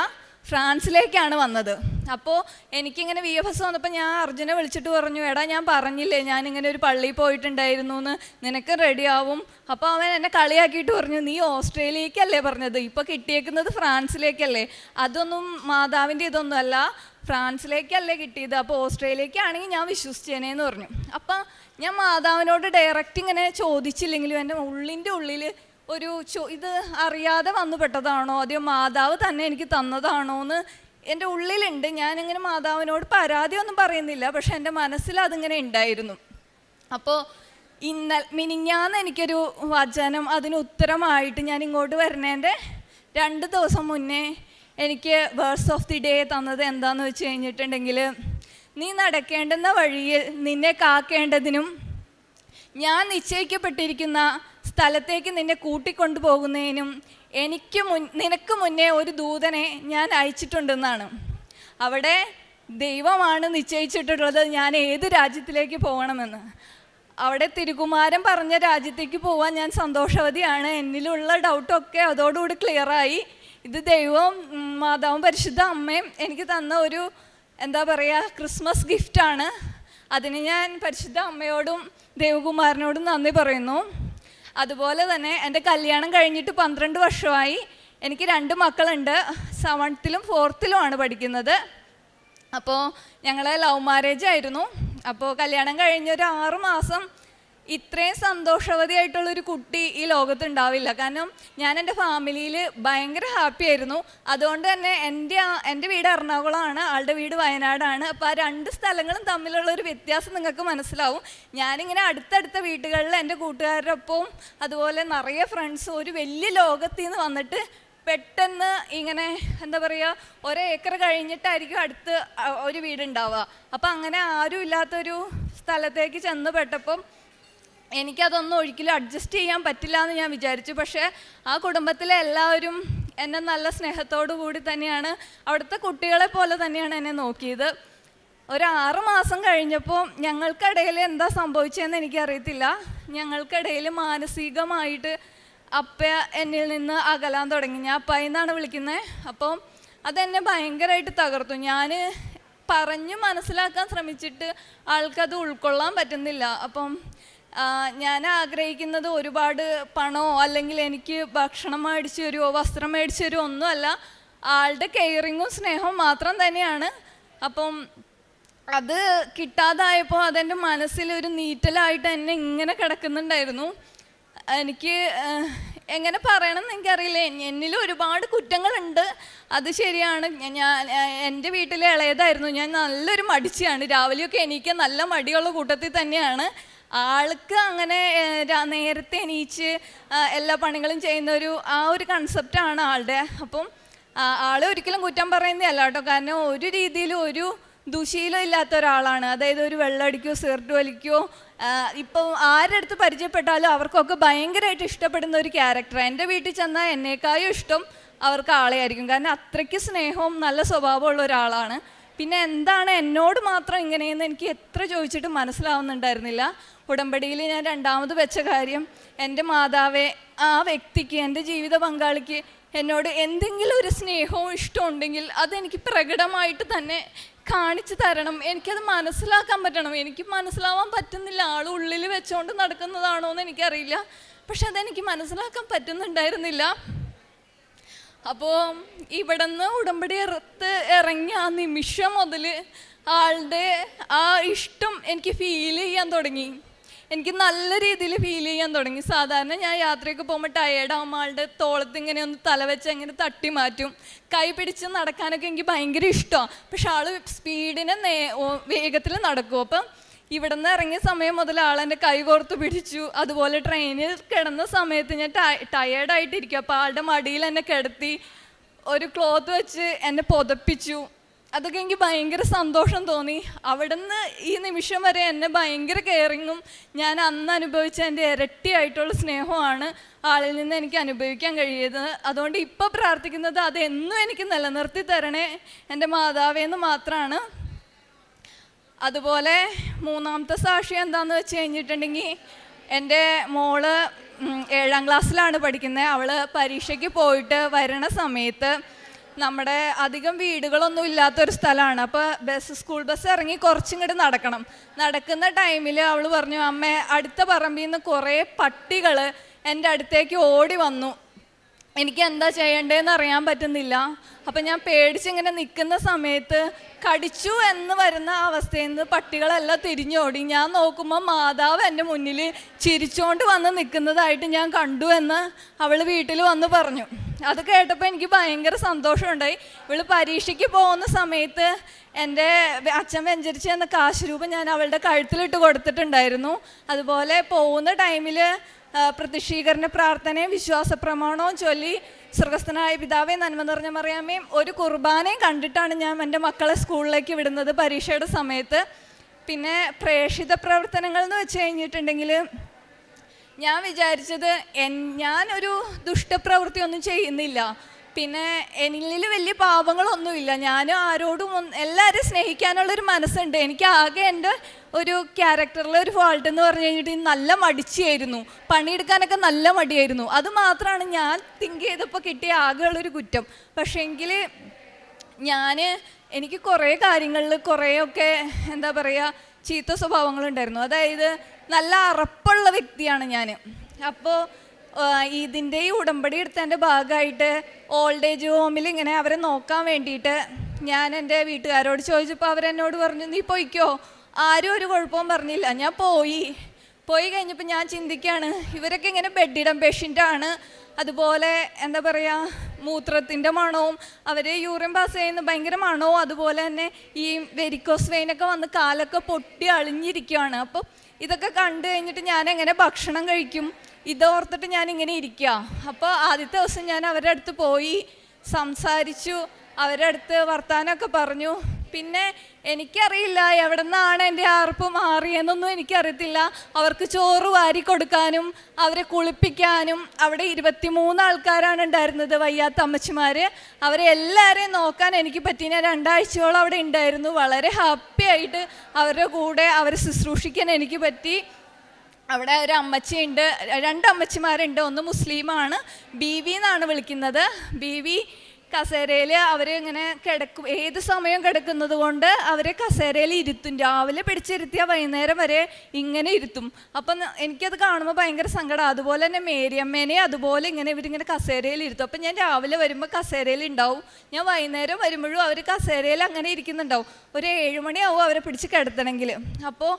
ഫ്രാൻസിലേക്കാണ് വന്നത്. അപ്പോൾ എനിക്കിങ്ങനെ VFS വന്നപ്പോൾ ഞാൻ അർജുനെ വിളിച്ചിട്ട് പറഞ്ഞു, എടാ ഞാൻ പറഞ്ഞില്ലേ ഞാനിങ്ങനെ ഒരു പള്ളിയിൽ പോയിട്ടുണ്ടായിരുന്നു എന്ന്, നിനക്ക് റെഡിയാവും. അപ്പോൾ അവൻ എന്നെ കളിയാക്കിയിട്ട് പറഞ്ഞു, നീ ഓസ്ട്രേലിയക്കല്ലേ പറഞ്ഞത്, ഇപ്പോൾ കിട്ടിയേക്കുന്നത് ഫ്രാൻസിലേക്കല്ലേ, അതൊന്നും മാതാവിൻ്റെ ഇതൊന്നും അല്ല, ഫ്രാൻസിലേക്കല്ലേ കിട്ടിയത്, അപ്പോൾ ഓസ്ട്രേലിയക്കാണെങ്കിൽ ഞാൻ വിശ്വസിച്ചേനേന്ന് പറഞ്ഞു. അപ്പം ഞാൻ മാതാവിനോട് ഡയറക്റ്റ് ഇങ്ങനെ ചോദിച്ചില്ലെങ്കിലും എൻ്റെ ഉള്ളിൻ്റെ ഉള്ളിൽ ഒരു ഇത് അറിയാതെ വന്നു പെട്ടതാണോ അതെയോ മാതാവ് തന്നെ എനിക്ക് തന്നതാണോ എന്ന് എൻ്റെ ഉള്ളിലുണ്ട്. ഞാനിങ്ങനെ മാതാവിനോട് പരാതിയൊന്നും പറയുന്നില്ല, പക്ഷെ എൻ്റെ മനസ്സിൽ അതിങ്ങനെ ഉണ്ടായിരുന്നു. അപ്പോൾ മിനിഞ്ഞാന്ന് എനിക്കൊരു വചനം അതിന് ഉത്തരമായിട്ട് ഞാൻ ഇങ്ങോട്ട് വരുന്നതിൻ്റെ 2 ദിവസം മുന്നേ എനിക്ക് വേഴ്സ് ഓഫ് ദി ഡേ തന്നത് എന്താണെന്ന് വെച്ച് കഴിഞ്ഞിട്ടുണ്ടെങ്കിൽ, നീ നടക്കേണ്ടുന്ന വഴിയിൽ നിന്നെ കാക്കേണ്ടതിനും ഞാൻ നിശ്ചയിക്കപ്പെട്ടിരിക്കുന്ന സ്ഥലത്തേക്ക് നിന്നെ കൂട്ടിക്കൊണ്ടുപോകുന്നതിനും നിനക്ക് മുന്നേ ഒരു ദൂതനെ ഞാൻ അയച്ചിട്ടുണ്ടെന്നാണ്. അവിടെ ദൈവമാണ് നിശ്ചയിച്ചിട്ടുള്ളത് ഞാൻ ഏത് രാജ്യത്തിലേക്ക് പോകണമെന്ന്. അവിടെ തിരുകുമാരൻ പറഞ്ഞ രാജ്യത്തേക്ക് പോകാൻ ഞാൻ സന്തോഷവതിയാണ്. എന്നിലുള്ള ഡൗട്ടൊക്കെ അതോടുകൂടി ക്ലിയറായി. ഇത് ദൈവവും മാതാവും പരിശുദ്ധ അമ്മയും എനിക്ക് തന്ന ഒരു എന്താ പറയുക ക്രിസ്മസ് ഗിഫ്റ്റാണ്. അതിന് ഞാൻ പരിശുദ്ധ അമ്മയോടും ദേവകുമാരനോടും നന്ദി പറയുന്നു. അതുപോലെ തന്നെ എൻ്റെ കല്യാണം കഴിഞ്ഞിട്ട് 12 വർഷമായി. എനിക്ക് 2 മക്കളുണ്ട്. 7th-ലും 4th-ലുമാണ് പഠിക്കുന്നത്. അപ്പോൾ ഞങ്ങൾ ലവ് മാരേജ് ആയിരുന്നു. അപ്പോൾ കല്യാണം കഴിഞ്ഞൊരു 6 മാസം ഇത്രയും സന്തോഷവതിയായിട്ടുള്ളൊരു കുട്ടി ഈ ലോകത്തുണ്ടാവില്ല. കാരണം ഞാൻ എൻ്റെ ഫാമിലിയിൽ ഭയങ്കര ഹാപ്പി ആയിരുന്നു. അതുകൊണ്ട് തന്നെ എൻ്റെ വീട് എറണാകുളമാണ്, ആളുടെ വീട് വയനാടാണ്. അപ്പോൾ ആ 2 സ്ഥലങ്ങളും തമ്മിലുള്ളൊരു വ്യത്യാസം നിങ്ങൾക്ക് മനസ്സിലാവും. ഞാനിങ്ങനെ അടുത്തടുത്ത വീട്ടുകളിൽ എൻ്റെ കൂട്ടുകാരുടെ ഒപ്പവും അതുപോലെ നിറയെ ഫ്രണ്ട്സും ഒരു വലിയ ലോകത്തിൽ നിന്ന് വന്നിട്ട് പെട്ടെന്ന് ഇങ്ങനെ എന്താ പറയുക 1 ഏക്കർ കഴിഞ്ഞിട്ടായിരിക്കും അടുത്ത് ഒരു വീടുണ്ടാവുക. അപ്പം അങ്ങനെ ആരും ഇല്ലാത്തൊരു സ്ഥലത്തേക്ക് ചെന്ന് പെട്ടപ്പം എനിക്കതൊന്നും ഒരിക്കലും അഡ്ജസ്റ്റ് ചെയ്യാൻ പറ്റില്ല എന്ന് ഞാൻ വിചാരിച്ചു. പക്ഷേ ആ കുടുംബത്തിലെ എല്ലാവരും എന്നെ നല്ല സ്നേഹത്തോടു കൂടി തന്നെയാണ്, അവിടുത്തെ കുട്ടികളെ പോലെ തന്നെയാണ് എന്നെ നോക്കിയത്. ഒരു 6 മാസം കഴിഞ്ഞപ്പോൾ ഞങ്ങൾക്കിടയിൽ എന്താ സംഭവിച്ചതെന്ന് എനിക്കറിയത്തില്ല. ഞങ്ങൾക്കിടയിൽ മാനസികമായിട്ട് അപ്പ എന്നിൽ നിന്ന് അകലാൻ തുടങ്ങി. ഞാൻ അപ്പായി എന്നാണ് വിളിക്കുന്നത്. അപ്പം അതെന്നെ ഭയങ്കരമായിട്ട് തകർത്തു. ഞാൻ പറഞ്ഞ് മനസ്സിലാക്കാൻ ശ്രമിച്ചിട്ട് ആൾക്കത് ഉൾക്കൊള്ളാൻ പറ്റുന്നില്ല. അപ്പം ഞാൻ ആഗ്രഹിക്കുന്നത് ഒരുപാട് പണമോ അല്ലെങ്കിൽ എനിക്ക് ഭക്ഷണം മേടിച്ച് തരുമോ വസ്ത്രം മേടിച്ച് തരുമോ ഒന്നുമല്ല, ആളുടെ കെയറിങ്ങും സ്നേഹവും മാത്രം തന്നെയാണ്. അപ്പം അത് കിട്ടാതായപ്പോൾ അതെൻ്റെ മനസ്സിലൊരു നീറ്റലായിട്ട് എന്നെ ഇങ്ങനെ കിടക്കുന്നുണ്ടായിരുന്നു. എനിക്ക് എങ്ങനെ പറയണമെന്ന് എനിക്കറിയില്ല. എന്നിൽ ഒരുപാട് കുറ്റങ്ങളുണ്ട്, അത് ശരിയാണ്. എൻ്റെ വീട്ടിലെ ഇളയതായിരുന്നു. ഞാൻ നല്ലൊരു മടിച്ചിയാണ്. രാവിലെയൊക്കെ എനിക്ക് നല്ല മടിയുള്ള കൂട്ടത്തിൽ തന്നെയാണ്. ആൾക്ക് അങ്ങനെ നേരത്തെ എണീച്ച് എല്ലാ പണികളും ചെയ്യുന്ന ആ ഒരു കൺസെപ്റ്റാണ് ആളുടെ. അപ്പം ആളെ ഒരിക്കലും കുറ്റം പറയുന്നതല്ല കേട്ടോ. കാരണം ഒരു രീതിയിലും ഒരു ദുശീലം ഇല്ലാത്ത ഒരാളാണ്. അതായത് ഒരു വെള്ളമടിക്കോ സിഗരറ്റ് വലിക്കോ ഇപ്പം ആരുടെ അടുത്ത് പരിചയപ്പെട്ടാലും അവർക്കൊക്കെ ഭയങ്കരമായിട്ട് ഇഷ്ടപ്പെടുന്ന ഒരു ക്യാരക്ടറാണ്. എൻ്റെ വീട്ടിൽ ചെന്നാൽ എന്നേക്കാളും ഇഷ്ടം അവർക്ക് ആളെ ആയിരിക്കും. കാരണം അത്രയ്ക്ക് സ്നേഹവും നല്ല സ്വഭാവമുള്ള ഒരാളാണ്. പിന്നെ എന്താണ് എന്നോട് മാത്രം ഇങ്ങനെയെന്ന് എനിക്ക് എത്ര ചോദിച്ചിട്ട് മനസ്സിലാവുന്നുണ്ടായിരുന്നില്ല. ഉടമ്പടിയിൽ ഞാൻ 2ാമത് വെച്ച കാര്യം, എൻ്റെ മാതാവെ ആ വ്യക്തിക്ക് എൻ്റെ ജീവിത പങ്കാളിക്ക് എന്നോട് എന്തെങ്കിലും ഒരു സ്നേഹവും ഇഷ്ടമുണ്ടെങ്കിൽ അതെനിക്ക് പ്രകടമായിട്ട് തന്നെ കാണിച്ചു തരണം, എനിക്കത് മനസ്സിലാക്കാൻ പറ്റണം. എനിക്ക് മനസ്സിലാവാൻ പറ്റുന്നില്ല, ആൾ ഉള്ളിൽ വെച്ചോണ്ട് നടക്കുന്നതാണോ എന്ന് എനിക്കറിയില്ല, പക്ഷെ അതെനിക്ക് മനസ്സിലാക്കാൻ പറ്റുന്നുണ്ടായിരുന്നില്ല. അപ്പോൾ ഇവിടെ നിന്ന് ഉടമ്പടി ഇറങ്ങിയ ആ നിമിഷം മുതൽ ആളുടെ ആ ഇഷ്ടം എനിക്ക് ഫീൽ ചെയ്യാൻ തുടങ്ങി. എനിക്ക് നല്ല രീതിയിൽ ഫീൽ ചെയ്യാൻ തുടങ്ങി. സാധാരണ ഞാൻ യാത്രയൊക്കെ പോകുമ്പോൾ ടയേർഡാകുമ്പോൾ ആളുടെ തോളത്ത് ഇങ്ങനെ ഒന്ന് തലവെച്ച് അങ്ങനെ തട്ടി മാറ്റും. കൈ പിടിച്ച് നടക്കാനൊക്കെ എനിക്ക് ഭയങ്കര ഇഷ്ടമാണ്. പക്ഷെ ആൾ സ്പീഡിന് വേഗത്തിൽ നടക്കും. അപ്പം ഇവിടെ നിന്ന് ഇറങ്ങിയ സമയം മുതൽ ആളെൻ്റെ കൈ കോർത്ത് പിടിച്ചു. അതുപോലെ ട്രെയിനിൽ കിടന്ന സമയത്ത് ഞാൻ ടയേർഡായിട്ടിരിക്കും. അപ്പോൾ ആളുടെ മടിയിൽ എന്നെ കിടത്തി ഒരു ക്ലോത്ത് വെച്ച് എന്നെ പുതപ്പിച്ചു. അതൊക്കെ എനിക്ക് ഭയങ്കര സന്തോഷം തോന്നി. അവിടെ നിന്ന് ഈ നിമിഷം വരെ എന്നെ ഭയങ്കര കെയറിങ്ങും ഞാൻ അന്ന് അനുഭവിച്ച എൻ്റെ ഇരട്ടിയായിട്ടുള്ള സ്നേഹമാണ് ആളിൽ നിന്ന് എനിക്ക് അനുഭവിക്കാൻ കഴിയുന്നത്. അതുകൊണ്ട് ഇപ്പോൾ പ്രാർത്ഥിക്കുന്നത് അതെന്നും എനിക്ക് നിലനിർത്തി തരണേ എൻ്റെ മാതാവേന്ന് മാത്രമാണ്. അതുപോലെ മൂന്നാമത്തെ സാക്ഷ്യം എന്താണെന്ന് വെച്ച് കഴിഞ്ഞിട്ടുണ്ടെങ്കിൽ, എൻ്റെ മോള് 7ാം ക്ലാസ്സിലാണ് പഠിക്കുന്നത്. അവൾ പരീക്ഷയ്ക്ക് പോയിട്ട് വരണ സമയത്ത് നമ്മുടെ അധികം വീടുകളൊന്നും ഇല്ലാത്തൊരു സ്ഥലമാണ്. അപ്പോൾ സ്കൂൾ ബസ് ഇറങ്ങി കുറച്ചിങ്ങോട്ട് നടക്കണം. നടക്കുന്ന ടൈമിൽ അവൾ പറഞ്ഞു, അമ്മേ അടുത്ത പറമ്പിൽ നിന്ന് കുറേ പട്ടികൾ എൻ്റെ അടുത്തേക്ക് ഓടി വന്നു, എനിക്ക് എന്താ ചെയ്യേണ്ടതെന്ന് അറിയാൻ പറ്റുന്നില്ല. അപ്പം ഞാൻ പേടിച്ചിങ്ങനെ നിൽക്കുന്ന സമയത്ത് കടിച്ചു എന്ന് വരുന്ന അവസ്ഥയിൽ നിന്ന് പട്ടികളെല്ലാം തിരിഞ്ഞോടി. ഞാൻ നോക്കുമ്പോൾ മാതാവ് എൻ്റെ മുന്നിൽ ചിരിച്ചുകൊണ്ട് വന്ന് നിൽക്കുന്നതായിട്ട് ഞാൻ കണ്ടു എന്ന് അവൾ വീട്ടിൽ വന്ന് പറഞ്ഞു. അത് കേട്ടപ്പോൾ എനിക്ക് ഭയങ്കര സന്തോഷമുണ്ടായി. ഇവൾ പരീക്ഷയ്ക്ക് പോകുന്ന സമയത്ത് എൻ്റെ അച്ഛൻ വെഞ്ചരിച്ച് എന്ന കാശ് രൂപ ഞാൻ അവളുടെ കഴുത്തിലിട്ട് കൊടുത്തിട്ടുണ്ടായിരുന്നു. അതുപോലെ പോകുന്ന ടൈമിൽ പ്രതിഷ്ഠീകരണ പ്രാർത്ഥനയും വിശ്വാസ പ്രമാണവും ചൊല്ലി സ്വർഗസ്ഥനായ പിതാവേ നന്മ നിറഞ്ഞ മറിയാമേയും ഒരു കുർബാനയും കണ്ടിട്ടാണ് ഞാൻ എൻ്റെ മക്കളെ സ്കൂളിലേക്ക് വിടുന്നത് പരീക്ഷയുടെ സമയത്ത്. പിന്നെ പ്രേക്ഷിത പ്രവർത്തനങ്ങൾ എന്ന് വെച്ച് കഴിഞ്ഞിട്ടുണ്ടെങ്കിൽ, ഞാൻ വിചാരിച്ചത് ഞാനൊരു ദുഷ്ടപ്രവൃത്തിയൊന്നും ചെയ്യുന്നില്ല, പിന്നെ എന്നിൽ വലിയ പാപങ്ങളൊന്നുമില്ല, ഞാനും ആരോടും എല്ലാവരും സ്നേഹിക്കാനുള്ളൊരു മനസ്സുണ്ട്. എനിക്ക് ആകെ എൻ്റെ ഒരു ക്യാരക്ടറിലെ ഒരു ഫോൾട്ട് എന്ന് പറഞ്ഞു കഴിഞ്ഞിട്ട് നല്ല മടിച്ചായിരുന്നു, പണിയെടുക്കാനൊക്കെ നല്ല മടിയായിരുന്നു. അത് മാത്രമാണ് ഞാൻ തിങ്ക് ചെയ്തപ്പോൾ കിട്ടിയ ആകെയുള്ളൊരു കുറ്റം. പക്ഷേ എങ്കിൽ എനിക്ക് കുറേ കാര്യങ്ങളിൽ കുറേയൊക്കെ എന്താ പറയുക ചീത്ത സ്വഭാവങ്ങളുണ്ടായിരുന്നു. അതായത് നല്ല അറപ്പുള്ള വ്യക്തിയാണ് ഞാൻ. അപ്പോൾ ഇതിൻ്റെ ഈ ഉടമ്പടി എടുത്തതിൻ്റെ ഭാഗമായിട്ട് ഓൾഡ് ഏജ് ഹോമിൽ ഇങ്ങനെ അവരെ നോക്കാൻ വേണ്ടിയിട്ട് ഞാൻ എൻ്റെ വീട്ടുകാരോട് ചോദിച്ചപ്പോൾ അവരെന്നോട് പറഞ്ഞു, നീ പോയിക്കോ, ആരും ഒരു കുഴപ്പവും പറഞ്ഞില്ല. ഞാൻ പോയി കഴിഞ്ഞപ്പോൾ ഞാൻ ചിന്തിക്കുകയാണ്, ഇവരൊക്കെ ഇങ്ങനെ ബെഡിടം പേഷ്യൻ്റാണ്, അതുപോലെ എന്താ പറയുക മൂത്രത്തിൻ്റെ മണവും അവർ യൂറിൻ പാസ് ചെയ്യുന്ന ഭയങ്കര മണവും, അതുപോലെ തന്നെ ഈ വെരിക്കോസ് വെയിനൊക്കെ വന്ന് കാലൊക്കെ പൊട്ടി അളിഞ്ഞിരിക്കുകയാണ്. അപ്പോൾ ഇതൊക്കെ കണ്ടു കഴിഞ്ഞിട്ട് ഞാൻ എങ്ങനെ ഭക്ഷണം കഴിക്കും, ഇതോർത്തിട്ട് ഞാൻ ഇങ്ങനെ ഇരിക്കുക. അപ്പോൾ ആദ്യത്തെ ദിവസം ഞാൻ അവരുടെ അടുത്ത് പോയി സംസാരിച്ചു, അവരുടെ അടുത്ത് വർത്താനമൊക്കെ പറഞ്ഞു. പിന്നെ എനിക്കറിയില്ല എവിടെ നിന്നാണ് എൻ്റെ ആർപ്പ് മാറിയെന്നൊന്നും എനിക്കറിയത്തില്ല. അവർക്ക് ചോറ് വാരി കൊടുക്കാനും അവരെ കുളിപ്പിക്കാനും, അവിടെ 23 ആൾക്കാരാണ് ഉണ്ടായിരുന്നത്, വയ്യാത്ത അമ്മച്ചിമാർ. അവരെ എല്ലാവരെയും നോക്കാൻ എനിക്ക് പറ്റി. ഞാൻ 2 ആഴ്ചയോളം അവിടെ ഉണ്ടായിരുന്നു. വളരെ ഹാപ്പി ആയിട്ട് അവരുടെ കൂടെ അവരെ ശുശ്രൂഷിക്കാൻ എനിക്ക് പറ്റി. അവിടെ ഒരു അമ്മച്ചിയുണ്ട്, 2 അമ്മച്ചിമാരുണ്ട്. ഒന്ന് മുസ്ലിമാണ്, ബീവി എന്നാണ് വിളിക്കുന്നത്. ബീവി കസേരയിൽ അവർ ഇങ്ങനെ കിടക്കും, ഏത് സമയം കിടക്കുന്നത് കൊണ്ട് അവരെ കസേരയിൽ ഇരുത്തും. രാവിലെ പിടിച്ചിരുത്തിയാൽ വൈകുന്നേരം വരെ ഇങ്ങനെ ഇരുത്തും. അപ്പം എനിക്കത് കാണുമ്പോൾ ഭയങ്കര സങ്കടം. അതുപോലെ തന്നെ മേരിയമ്മേനെ അതുപോലെ ഇവരിങ്ങനെ കസേരയിൽ ഇരുത്തും. അപ്പം ഞാൻ രാവിലെ വരുമ്പോൾ കസേരയിൽ ഉണ്ടാവും, ഞാൻ വൈകുന്നേരം വരുമ്പോഴും അവർ കസേരയിൽ അങ്ങനെ ഇരിക്കുന്നുണ്ടാവും. ഒരു 7 മണിയാവും അവരെ പിടിച്ച് കിടത്തണമെങ്കിൽ. അപ്പോൾ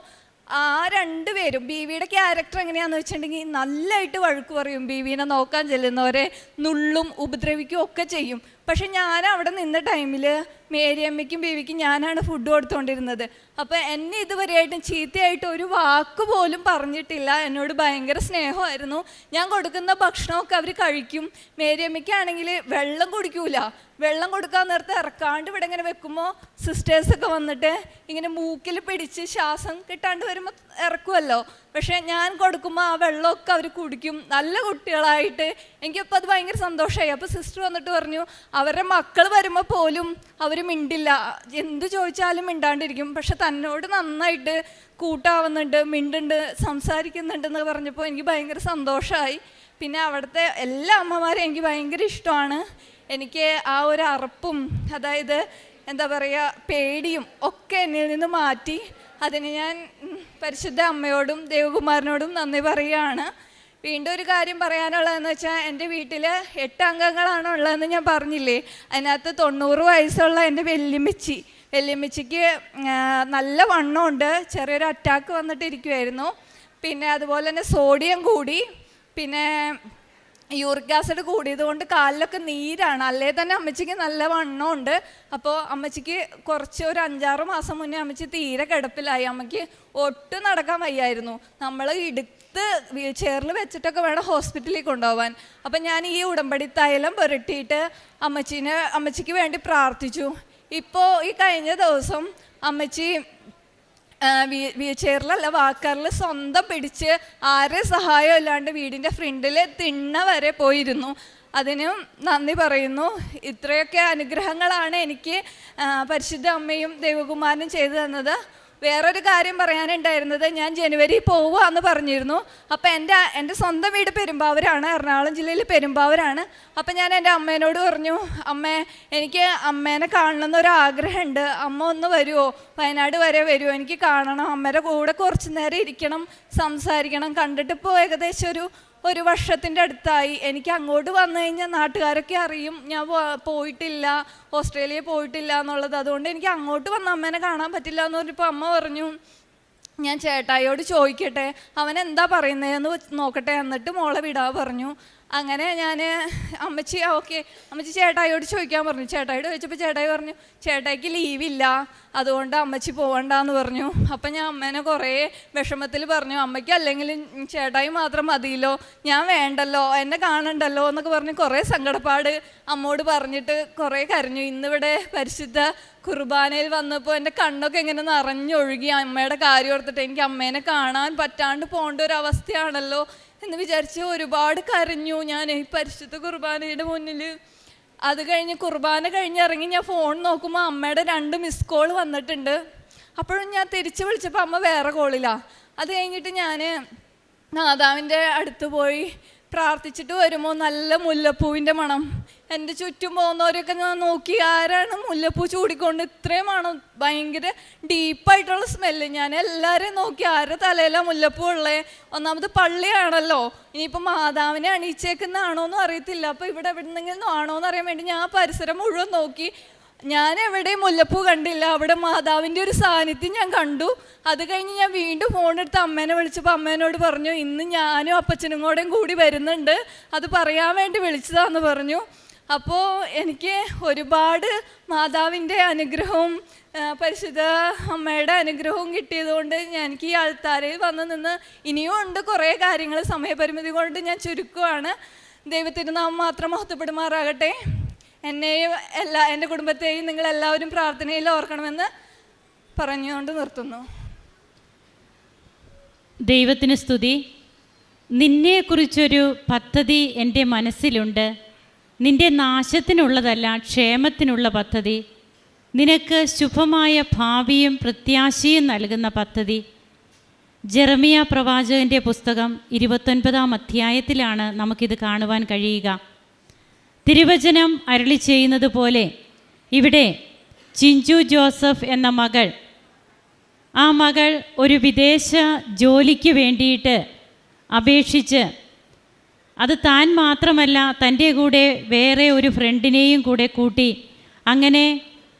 ആ 2 പേരും, ബീവിയുടെ ക്യാരക്ടർ എങ്ങനെയാണെന്ന് വെച്ചിട്ടുണ്ടെങ്കിൽ നല്ലതായിട്ട് വഴക്ക് പറയും, ബീവിനെ നോക്കാൻ ചെല്ലുന്നവരെ നുള്ളും ഉപദ്രവിക്കും ഒക്കെ ചെയ്യും. പക്ഷെ ഞാൻ അവിടെ നിന്ന ടൈമിൽ മേരിയമ്മയ്ക്കും ബീവിക്കും ഞാനാണ് ഫുഡ് കൊടുത്തുകൊണ്ടിരുന്നത്. അപ്പോൾ എന്നെ ഇതുവരെയായിട്ടും ചീത്തയായിട്ട് ഒരു വാക്ക് പോലും പറഞ്ഞിട്ടില്ല. എന്നോട് ഭയങ്കര സ്നേഹമായിരുന്നു. ഞാൻ കൊടുക്കുന്ന ഭക്ഷണമൊക്കെ അവർ കഴിക്കും. മേരിയമ്മയ്ക്കാണെങ്കിൽ വെള്ളം കുടിക്കൂല, വെള്ളം കൊടുക്കാൻ നേരത്തെ ഇറക്കാണ്ട് ഇവിടെ ഇങ്ങനെ വെക്കുമ്പോൾ സിസ്റ്റേഴ്സൊക്കെ വന്നിട്ട് ഇങ്ങനെ മൂക്കിൽ പിടിച്ച് ശ്വാസം കിട്ടാണ്ട് വരുമ്പോൾ ഇറക്കുമല്ലോ. പക്ഷേ ഞാൻ കൊടുക്കുമ്പോൾ ആ വെള്ളമൊക്കെ അവർ കുടിക്കും, നല്ല കുട്ടികളായിട്ട്. എനിക്കപ്പോൾ അത് ഭയങ്കര സന്തോഷമായി. അപ്പോൾ സിസ്റ്റർ വന്നിട്ട് പറഞ്ഞു, അവരുടെ മക്കൾ വരുമ്പോൾ പോലും അവർ മിണ്ടില്ല, എന്ത് ചോദിച്ചാലും മിണ്ടാണ്ടിരിക്കും. പക്ഷെ തന്നോട് നന്നായിട്ട് കൂട്ടാവുന്നുണ്ട്, മിണ്ടുണ്ട്, സംസാരിക്കുന്നുണ്ടെന്ന് പറഞ്ഞപ്പോൾ എനിക്ക് ഭയങ്കര സന്തോഷമായി. പിന്നെ അവിടുത്തെ എല്ലാ അമ്മമാരെയും എനിക്ക് ഭയങ്കര ഇഷ്ടമാണ്. എനിക്ക് ആ ഒരു അറപ്പും, അതായത് എന്താ പറയുക, പേടിയും ഒക്കെ എന്നിൽ നിന്ന് മാറ്റി. അതിന് ഞാൻ പരിശുദ്ധ അമ്മയോടും ദേവകുമാരനോടും നന്ദി പറയുകയാണ്. വീണ്ടും ഒരു കാര്യം പറയാനുള്ളതെന്ന് വെച്ചാൽ, എൻ്റെ വീട്ടിൽ 8 അംഗങ്ങളാണ് ഉള്ളതെന്ന് ഞാൻ പറഞ്ഞില്ലേ. അതിനകത്ത് 90 വയസ്സുള്ള എൻ്റെ വല്യമ്മച്ചിക്ക് നല്ല വണ്ണമുണ്ട്, ചെറിയൊരു അറ്റാക്ക് വന്നിട്ടിരിക്കുമായിരുന്നു. പിന്നെ അതുപോലെ തന്നെ സോഡിയം കൂടി, പിന്നെ യൂറിക് ആസിഡ് കൂടിയത് കൊണ്ട് കാലിലൊക്കെ നീരാണ്. അല്ലേ തന്നെ അമ്മച്ചിക്ക് നല്ല വണ്ണമുണ്ട്. അപ്പോൾ അമ്മച്ചിക്ക് ഒരു 5-6 മാസം മുന്നേ അമ്മച്ചി തീരെ കിടപ്പിലായി. അമ്മയ്ക്ക് ഒട്ടും നടക്കാൻ വയ്യായിരുന്നു. നമ്മൾ വീൽ ചെയറിൽ വെച്ചിട്ടൊക്കെ വേണം ഹോസ്പിറ്റലിൽ കൊണ്ടുപോകാൻ. അപ്പം ഞാൻ ഈ ഉടമ്പടി തൈലം പുരട്ടിയിട്ട് അമ്മച്ചിക്ക് വേണ്ടി പ്രാർത്ഥിച്ചു. ഇപ്പോൾ ഈ കഴിഞ്ഞ ദിവസം അമ്മച്ചി വീൽ ചെയറിലല്ല, വാക്കറിൽ സ്വന്തം പിടിച്ച് ആരെ സഹായം ഇല്ലാണ്ട് വീടിൻ്റെ ഫ്രണ്ടിൽ തിണ്ണ വരെ പോയിരുന്നു. അതിനും നന്ദി പറയുന്നു. ഇത്രയൊക്കെ അനുഗ്രഹങ്ങളാണ് എനിക്ക് പരിശുദ്ധ അമ്മയും ദേവകുമാരനും ചെയ്തു തന്നത്. വേറൊരു കാര്യം പറയാനുണ്ടായിരുന്നത്, ഞാൻ ജനുവരി പോവുകയെന്ന് പറഞ്ഞിരുന്നു. അപ്പം എൻ്റെ സ്വന്തം വീട് പെരുമ്പാവൂരാണ്, എറണാകുളം ജില്ലയിൽ പെരുമ്പാവൂരാണ്. അപ്പം ഞാൻ എൻ്റെ അമ്മേനോട് പറഞ്ഞു, അമ്മേ എനിക്ക് അമ്മേനെ കാണണമെന്നൊരാഗ്രഹമുണ്ട്, അമ്മ ഒന്ന് വരുമോ, വയനാട് വരെ വരുമോ, എനിക്ക് കാണണം, അമ്മയുടെ കൂടെ കുറച്ച് നേരം ഇരിക്കണം, സംസാരിക്കണം. കണ്ടിട്ടിപ്പോൾ ഏകദേശം ഒരു വർഷത്തിൻ്റെ അടുത്തായി. എനിക്ക് അങ്ങോട്ട് വന്നു കഴിഞ്ഞാൽ നാട്ടുകാരൊക്കെ അറിയും ഞാൻ പോയിട്ടില്ല, ഓസ്ട്രേലിയ പോയിട്ടില്ല എന്നുള്ളത്. അതുകൊണ്ട് എനിക്ക് അങ്ങോട്ട് വന്ന് അമ്മേനെ കാണാൻ പറ്റില്ല എന്ന് പറഞ്ഞപ്പോൾ അമ്മ പറഞ്ഞു, ഞാൻ ചേട്ടായിയോട് ചോദിക്കട്ടെ, അവൻ എന്താ പറയുന്നതെന്ന് നോക്കട്ടെ, എന്നിട്ട് മോളെ വിടാൻ പറഞ്ഞു. അങ്ങനെ ഞാൻ അമ്മച്ചി ചേട്ടായിയോട് ചോദിക്കാൻ പറഞ്ഞു. ചേട്ടായിയോട് ചോദിച്ചപ്പോൾ ചേട്ടായി പറഞ്ഞു, ചേട്ടായിക്ക് ലീവില്ല, അതുകൊണ്ട് അമ്മച്ചി പോകണ്ടെന്ന് പറഞ്ഞു. അപ്പം ഞാൻ അമ്മേനെ കുറേ വിഷമത്തിൽ പറഞ്ഞു, അമ്മയ്ക്ക് അല്ലെങ്കിൽ ചേട്ടായി മാത്രം മതിയല്ലോ, ഞാൻ വേണ്ടല്ലോ, എന്നെ കാണണ്ടല്ലോ എന്നൊക്കെ പറഞ്ഞ് കുറേ സങ്കടപ്പാട് അമ്മോട് പറഞ്ഞിട്ട് കുറേ കരഞ്ഞു. ഇന്നിവിടെ പരിശുദ്ധ കുർബാനയിൽ വന്നപ്പോൾ എൻ്റെ കണ്ണൊക്കെ ഇങ്ങനെ നിറഞ്ഞൊഴുകി. അമ്മയുടെ കാര്യം ഓർത്തിട്ട് എനിക്ക് അമ്മേനെ കാണാൻ പറ്റാണ്ട് പോകേണ്ട ഒരു അവസ്ഥയാണല്ലോ എന്ന് വിചാരിച്ച് ഒരുപാട് കരഞ്ഞു ഞാൻ ഈ പരിശുദ്ധ കുർബാനയുടെ മുന്നിൽ. അത് കഴിഞ്ഞ് കുർബാന കഴിഞ്ഞിറങ്ങി ഞാൻ ഫോൺ നോക്കുമ്പോൾ അമ്മയുടെ 2 മിസ് കോൾ വന്നിട്ടുണ്ട്. അപ്പോഴും ഞാൻ തിരിച്ച് വിളിച്ചപ്പോൾ അമ്മ വേറെ കോളിലാണ്. അത് കഴിഞ്ഞിട്ട് ഞാൻ മാതാവിൻ്റെ അടുത്ത് പോയി പ്രാർത്ഥിച്ചിട്ട് വരുമ്പോൾ നല്ല മുല്ലപ്പൂവിൻ്റെ മണം. എൻ്റെ ചുറ്റും പോകുന്നവരൊക്കെ ഞാൻ നോക്കി, ആരാണ് മുല്ലപ്പൂ ചൂടിക്കൊണ്ട് ഇത്രയും മണം, ഭയങ്കര ഡീപ്പായിട്ടുള്ള സ്മെല്ല്. ഞാൻ എല്ലാവരെയും നോക്കി, ആരുടെ തലയിലാണ് മുല്ലപ്പൂ ഉള്ളത്. ഒന്നാമത് പള്ളിയാണല്ലോ, ഇനിയിപ്പോൾ മാതാവിനെ അണിയിച്ചേക്കുന്നതാണോ എന്നും അറിയത്തില്ല. അപ്പോൾ ഇവിടെ എവിടെന്നെങ്കിലും ആണോ എന്ന് അറിയാൻ വേണ്ടി ഞാൻ പരിസരം മുഴുവൻ നോക്കി. ഞാൻ എവിടെയും മുല്ലപ്പൂ കണ്ടില്ല, അവിടെ മാതാവിൻ്റെ ഒരു സാന്നിധ്യം ഞാൻ കണ്ടു. അത് കഴിഞ്ഞ് ഞാൻ വീണ്ടും ഫോണെടുത്ത് അമ്മേനെ വിളിച്ചപ്പോൾ അമ്മേനോട് പറഞ്ഞു, ഇന്ന് ഞാനും അപ്പച്ചനും കൂടി വരുന്നുണ്ട്, അത് പറയാൻ വേണ്ടി വിളിച്ചതാന്ന് പറഞ്ഞു. അപ്പോൾ എനിക്ക് ഒരുപാട് മാതാവിൻ്റെ അനുഗ്രഹവും പരിശുദ്ധ അമ്മയുടെ അനുഗ്രഹവും കിട്ടിയതുകൊണ്ട് എനിക്ക് ഈ ആൾത്താരയിൽ വന്ന് നിന്ന് ഇനിയും ഉണ്ട് കുറേ കാര്യങ്ങൾ. സമയപരിമിതി കൊണ്ട് ഞാൻ ചുരുക്കുവാണ്. ദൈവത്തിൻ്റെ നാമം മാത്രം മഹത്വപ്പെടുമാറാകട്ടെ. എന്നെയും എൻ്റെ കുടുംബത്തെയും നിങ്ങളെല്ലാവരും പ്രാർത്ഥനയിൽ ഓർക്കണമെന്ന് പറഞ്ഞുകൊണ്ട് നിർത്തുന്നു. ദൈവത്തിന് സ്തുതി. നിന്നെക്കുറിച്ചൊരു പദ്ധതി എൻ്റെ മനസ്സിലുണ്ട്, നിൻ്റെ നാശത്തിനുള്ളതല്ല, ക്ഷേമത്തിനുള്ള പദ്ധതി, നിനക്ക് ശുഭമായ ഭാവിയും പ്രത്യാശയും നൽകുന്ന പദ്ധതി. ജെറമിയ പ്രവാചകൻ്റെ പുസ്തകം 29-ാം അധ്യായത്തിലാണ് നമുക്കിത് കാണുവാൻ കഴിയുക. തിരുവചനം അരുളി ചെയ്യുന്നത് പോലെ ഇവിടെ ചിഞ്ചു ജോസഫ് എന്ന മകൾ, ആ മകൾ ഒരു വിദേശ ജോലിക്ക് വേണ്ടിയിട്ട് അപേക്ഷിച്ച്, അത് താൻ മാത്രമല്ല തൻ്റെ കൂടെ വേറെ ഒരു ഫ്രണ്ടിനെയും കൂടെ കൂട്ടി, അങ്ങനെ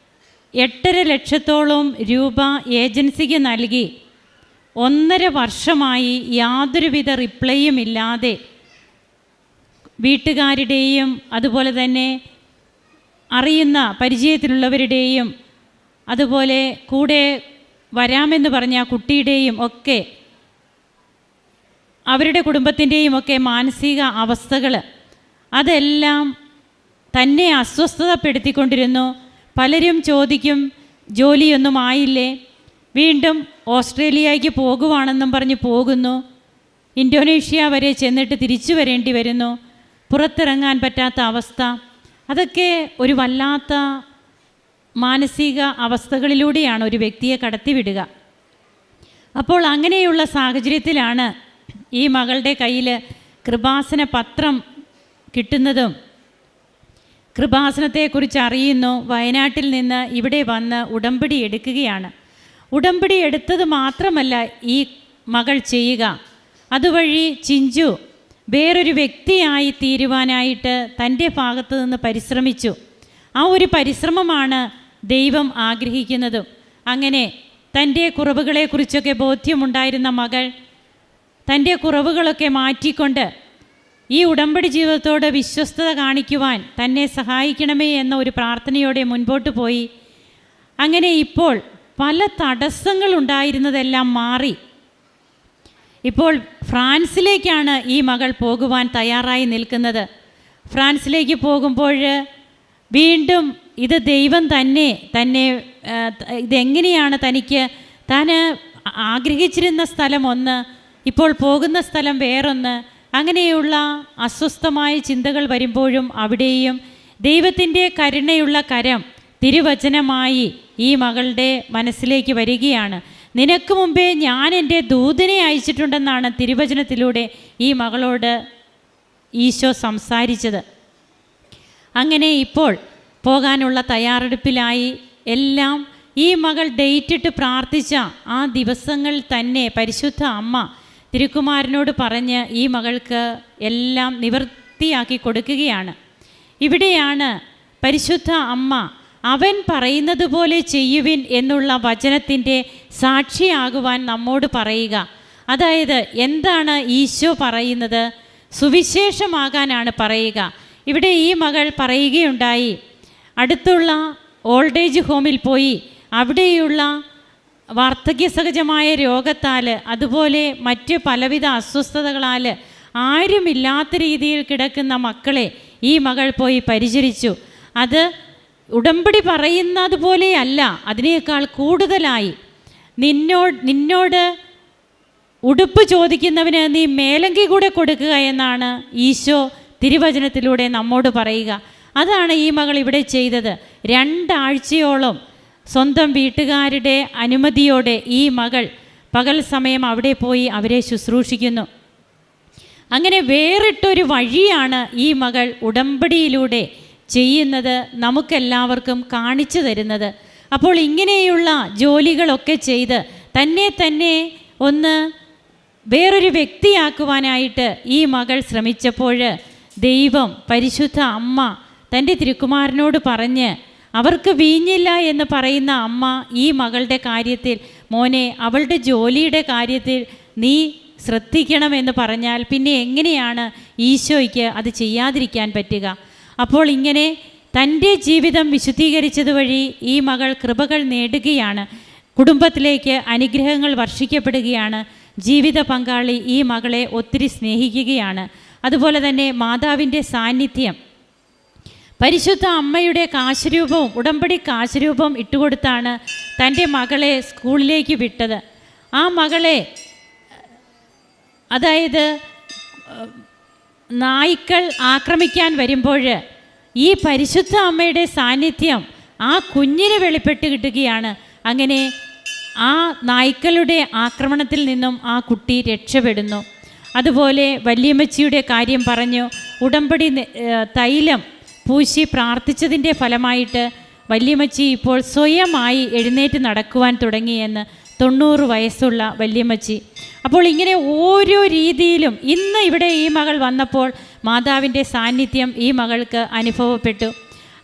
8.5 ലക്ഷത്തോളം രൂപ ഏജൻസിക്ക് നൽകി 1.5 വർഷമായി യാതൊരുവിധ റിപ്ലൈയും ഇല്ലാതെ വീട്ടുകാരുടെയും അതുപോലെ തന്നെ അറിയുന്ന പരിചയത്തിലുള്ളവരുടെയും അതുപോലെ കൂടെ വരാമെന്ന് പറഞ്ഞ കുട്ടിയുടെയും ഒക്കെ അവരുടെ കുടുംബത്തിൻ്റെയും ഒക്കെ മാനസിക അവസ്ഥകൾ അതെല്ലാം തന്നെ അസ്വസ്ഥതപ്പെടുത്തിക്കൊണ്ടിരുന്നു. പലരും ചോദിക്കും, ജോലിയൊന്നും ആയില്ലേ, വീണ്ടും ഓസ്ട്രേലിയയ്ക്ക് പോകുവാണെന്നും പറഞ്ഞ് പോകുന്നു, ഇന്തോനേഷ്യ വരെ ചെന്നിട്ട് തിരിച്ചു വരേണ്ടി വരുന്നു, പുറത്തിറങ്ങാൻ പറ്റാത്ത അവസ്ഥ. അതൊക്കെ ഒരു വല്ലാത്ത മാനസിക അവസ്ഥകളിലൂടെയാണ് ഒരു വ്യക്തിയെ കടത്തിവിടുക. അപ്പോൾ അങ്ങനെയുള്ള സാഹചര്യത്തിലാണ് ഈ മകളുടെ കയ്യിൽ കൃപാസന പത്രം കിട്ടുന്നതും കൃപാസനത്തെക്കുറിച്ച് അറിയുന്നു. വയനാട്ടിൽ നിന്ന് ഇവിടെ വന്ന് ഉടമ്പടി എടുക്കുകയാണ്. ഉടമ്പടി എടുത്തത് മാത്രമല്ല ഈ മകൾ ചെയ്യുക, അതുവഴി ചിഞ്ചു വേറൊരു വ്യക്തിയായി തീരുവാനായിട്ട് തൻ്റെ ഭാഗത്തു നിന്ന് പരിശ്രമിച്ചു. ആ ഒരു പരിശ്രമമാണ് ദൈവം ആഗ്രഹിക്കുന്നതും. അങ്ങനെ തൻ്റെ കുറവുകളെക്കുറിച്ചൊക്കെ ബോധ്യമുണ്ടായിരുന്ന മകൾ തൻ്റെ കുറവുകളൊക്കെ മാറ്റിക്കൊണ്ട് ഈ ഉടമ്പടി ജീവിതത്തോട് വിശ്വസ്തത കാണിക്കുവാൻ തന്നെ സഹായിക്കണമേ എന്ന ഒരു പ്രാർത്ഥനയോടെ മുൻപോട്ട് പോയി. അങ്ങനെ ഇപ്പോൾ പല തടസ്സങ്ങളുണ്ടായിരുന്നതെല്ലാം മാറി ഇപ്പോൾ ഫ്രാൻസിലേക്കാണ് ഈ മകൾ പോകുവാൻ തയ്യാറായി നിൽക്കുന്നത്. ഫ്രാൻസിലേക്ക് പോകുമ്പോൾ വീണ്ടും ഇത് ദൈവം തന്നെ ഇതെങ്ങനെയാണ് തനിക്ക് താൻ ആഗ്രഹിച്ചിരുന്ന സ്ഥലം ഒന്ന്, ഇപ്പോൾ പോകുന്ന സ്ഥലം വേറൊന്ന്, അങ്ങനെയുള്ള അസ്വസ്ഥമായ ചിന്തകൾ വരുമ്പോഴും അവിടെയും ദൈവത്തിൻ്റെ കരുണയുള്ള കരം തിരുവചനമായി ഈ മകളുടെ മനസ്സിലേക്ക് വരികയാണ്. നിനക്ക് മുമ്പേ ഞാൻ എൻ്റെ ദൂതനെ അയച്ചിട്ടുണ്ടെന്നാണ് തിരുവചനത്തിലൂടെ ഈ മകളോട് ഈശോ സംസാരിച്ചത്. അങ്ങനെ ഇപ്പോൾ പോകാനുള്ള തയ്യാറെടുപ്പിലായി. എല്ലാം ഈ മകൾ ഡേറ്റിട്ട് പ്രാർത്ഥിച്ച ആ ദിവസങ്ങളിൽ തന്നെ പരിശുദ്ധ അമ്മ തിരുക്കുമാരനോട് പറഞ്ഞ് ഈ മകൾക്ക് എല്ലാം നിവൃത്തിയാക്കി കൊടുക്കുകയാണ്. ഇവിടെയാണ് പരിശുദ്ധ അമ്മ അവൻ പറയുന്നത് പോലെ ചെയ്യുവിൻ എന്നുള്ള വചനത്തിൻ്റെ സാക്ഷിയാകുവാൻ നമ്മോട് പറയുക. അതായത് എന്താണ് ഈശോ പറയുന്നത്? സുവിശേഷമാകാനാണ് പറയുക. ഇവിടെ ഈ മകൾ പറയുകയുണ്ടായി, അടുത്തുള്ള ഓൾഡ് ഏജ് ഹോമിൽ പോയി അവിടെയുള്ള വാർദ്ധക്യസഹജമായ രോഗത്താൽ അതുപോലെ മറ്റ് പലവിധ അസ്വസ്ഥതകളാൽ ആരുമില്ലാത്ത രീതിയിൽ കിടക്കുന്ന മക്കളെ ഈ മകൾ പോയി പരിചരിച്ചു. അത് ഉടമ്പടി പറയുന്നത് പോലെയല്ല, അതിനേക്കാൾ കൂടുതലായി നിന്നോട് ഉടുപ്പ് ചോദിക്കുന്നവന് നീ മേലങ്കി കൂടെ കൊടുക്കുക എന്നാണ് ഈശോ തിരുവചനത്തിലൂടെ നമ്മോട് പറയുക. അതാണ് ഈ മകൾ ഇവിടെ ചെയ്തത്. 2 ആഴ്ചയോളം സ്വന്തം വീട്ടുകാരുടെ അനുമതിയോടെ ഈ മകൾ പകൽ സമയം അവിടെ പോയി അവരെ ശുശ്രൂഷിക്കുന്നു. അങ്ങനെ വേറിട്ടൊരു വഴിയാണ് ഈ മകൾ ഉടമ്പടിയിലൂടെ ചെയ്യുന്നത്, നമുക്കെല്ലാവർക്കും കാണിച്ചു തരുന്നത്. അപ്പോൾ ഇങ്ങനെയുള്ള ജോലികളൊക്കെ ചെയ്ത് തന്നെ ഒന്ന് വേറൊരു വ്യക്തിയാക്കുവാനായിട്ട് ഈ മകൾ ശ്രമിച്ചപ്പോൾ ദൈവം പരിശുദ്ധ അമ്മ തൻ്റെ തിരുക്കുമാരനോട് പറഞ്ഞ്, അവർക്ക് വീഞ്ഞില്ല എന്ന് പറയുന്ന അമ്മ ഈ മകളുടെ കാര്യത്തിൽ, മോനെ അവളുടെ ജോലിയുടെ കാര്യത്തിൽ നീ ശ്രദ്ധിക്കണമെന്ന് പറഞ്ഞാൽ പിന്നെ എങ്ങനെയാണ് ഈശോയ്ക്ക് അത് ചെയ്യാതിരിക്കാൻ പറ്റുക? അപ്പോൾ ഇങ്ങനെ തൻ്റെ ജീവിതം വിശുദ്ധീകരിച്ചത് വഴി ഈ മകൾ കൃപകൾ നേടുകയാണ്. കുടുംബത്തിലേക്ക് അനുഗ്രഹങ്ങൾ വർഷിക്കപ്പെടുകയാണ്. ജീവിത പങ്കാളി ഈ മകളെ ഒത്തിരി സ്നേഹിക്കുകയാണ്. അതുപോലെ തന്നെ മാതാവിൻ്റെ സാന്നിധ്യം, പരിശുദ്ധ അമ്മയുടെ കാശരൂപവും ഉടമ്പടി കാശരൂപം ഇട്ടുകൊടുത്താണ് തൻ്റെ മകളെ സ്കൂളിലേക്ക് വിട്ടത്. ആ മകളെ, അതായത് നായ്ക്കൾ ആക്രമിക്കാൻ വരുമ്പോൾ ഈ പരിശുദ്ധ അമ്മയുടെ സാന്നിധ്യം ആ കുഞ്ഞിന് വെളിപ്പെട്ട് കിട്ടുകയാണ്. അങ്ങനെ ആ നായ്ക്കളുടെ ആക്രമണത്തിൽ നിന്നും ആ കുട്ടി രക്ഷപ്പെടുന്നു. അതുപോലെ വല്യമ്മച്ചിയുടെ കാര്യം പറഞ്ഞു. ഉടമ്പടി തൈലം പൂശി പ്രാർത്ഥിച്ചതിൻ്റെ ഫലമായിട്ട് വല്യമ്മച്ചി ഇപ്പോൾ സ്വയമായി എഴുന്നേറ്റ് നടക്കുവാൻ തുടങ്ങിയെന്ന് 90 വയസ്സുള്ള വല്യമ്മച്ചി. അപ്പോൾ ഇങ്ങനെ ഓരോ രീതിയിലും ഇന്ന് ഇവിടെ ഈ മകൾ വന്നപ്പോൾ മാതാവിൻ്റെ സാന്നിധ്യം ഈ മകൾക്ക് അനുഭവപ്പെട്ടു.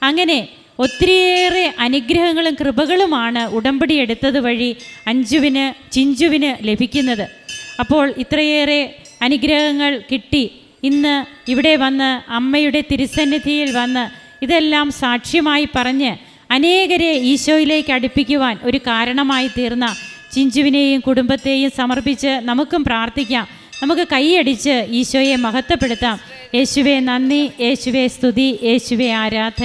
അങ്ങനെ ഒത്തിരിയേറെ അനുഗ്രഹങ്ങളും കൃപകളുമാണ് ഉടമ്പടി എടുത്തത് വഴി ചിഞ്ചുവിന് ലഭിക്കുന്നത്. അപ്പോൾ ഇത്രയേറെ അനുഗ്രഹങ്ങൾ കിട്ടി. ഇന്ന് ഇവിടെ വന്ന് അമ്മയുടെ തിരുസന്നിധിയിൽ വന്ന് ഇതെല്ലാം സാക്ഷ്യമായി പറഞ്ഞ് അനേകരെ ഈശോയിലേക്ക് അടുപ്പിക്കുവാൻ ഒരു കാരണമായി തീർന്ന ചിഞ്ചുവിനെയും കുടുംബത്തെയും സമർപ്പിച്ച് നമുക്കും പ്രാർത്ഥിക്കാം. നമുക്ക് കൈയടിച്ച് ഈശോയെ മഹത്വപ്പെടുത്താം. യേശുവേ നന്ദി, യേശുവേ സ്തുതി, യേശുവേ ആരാധന.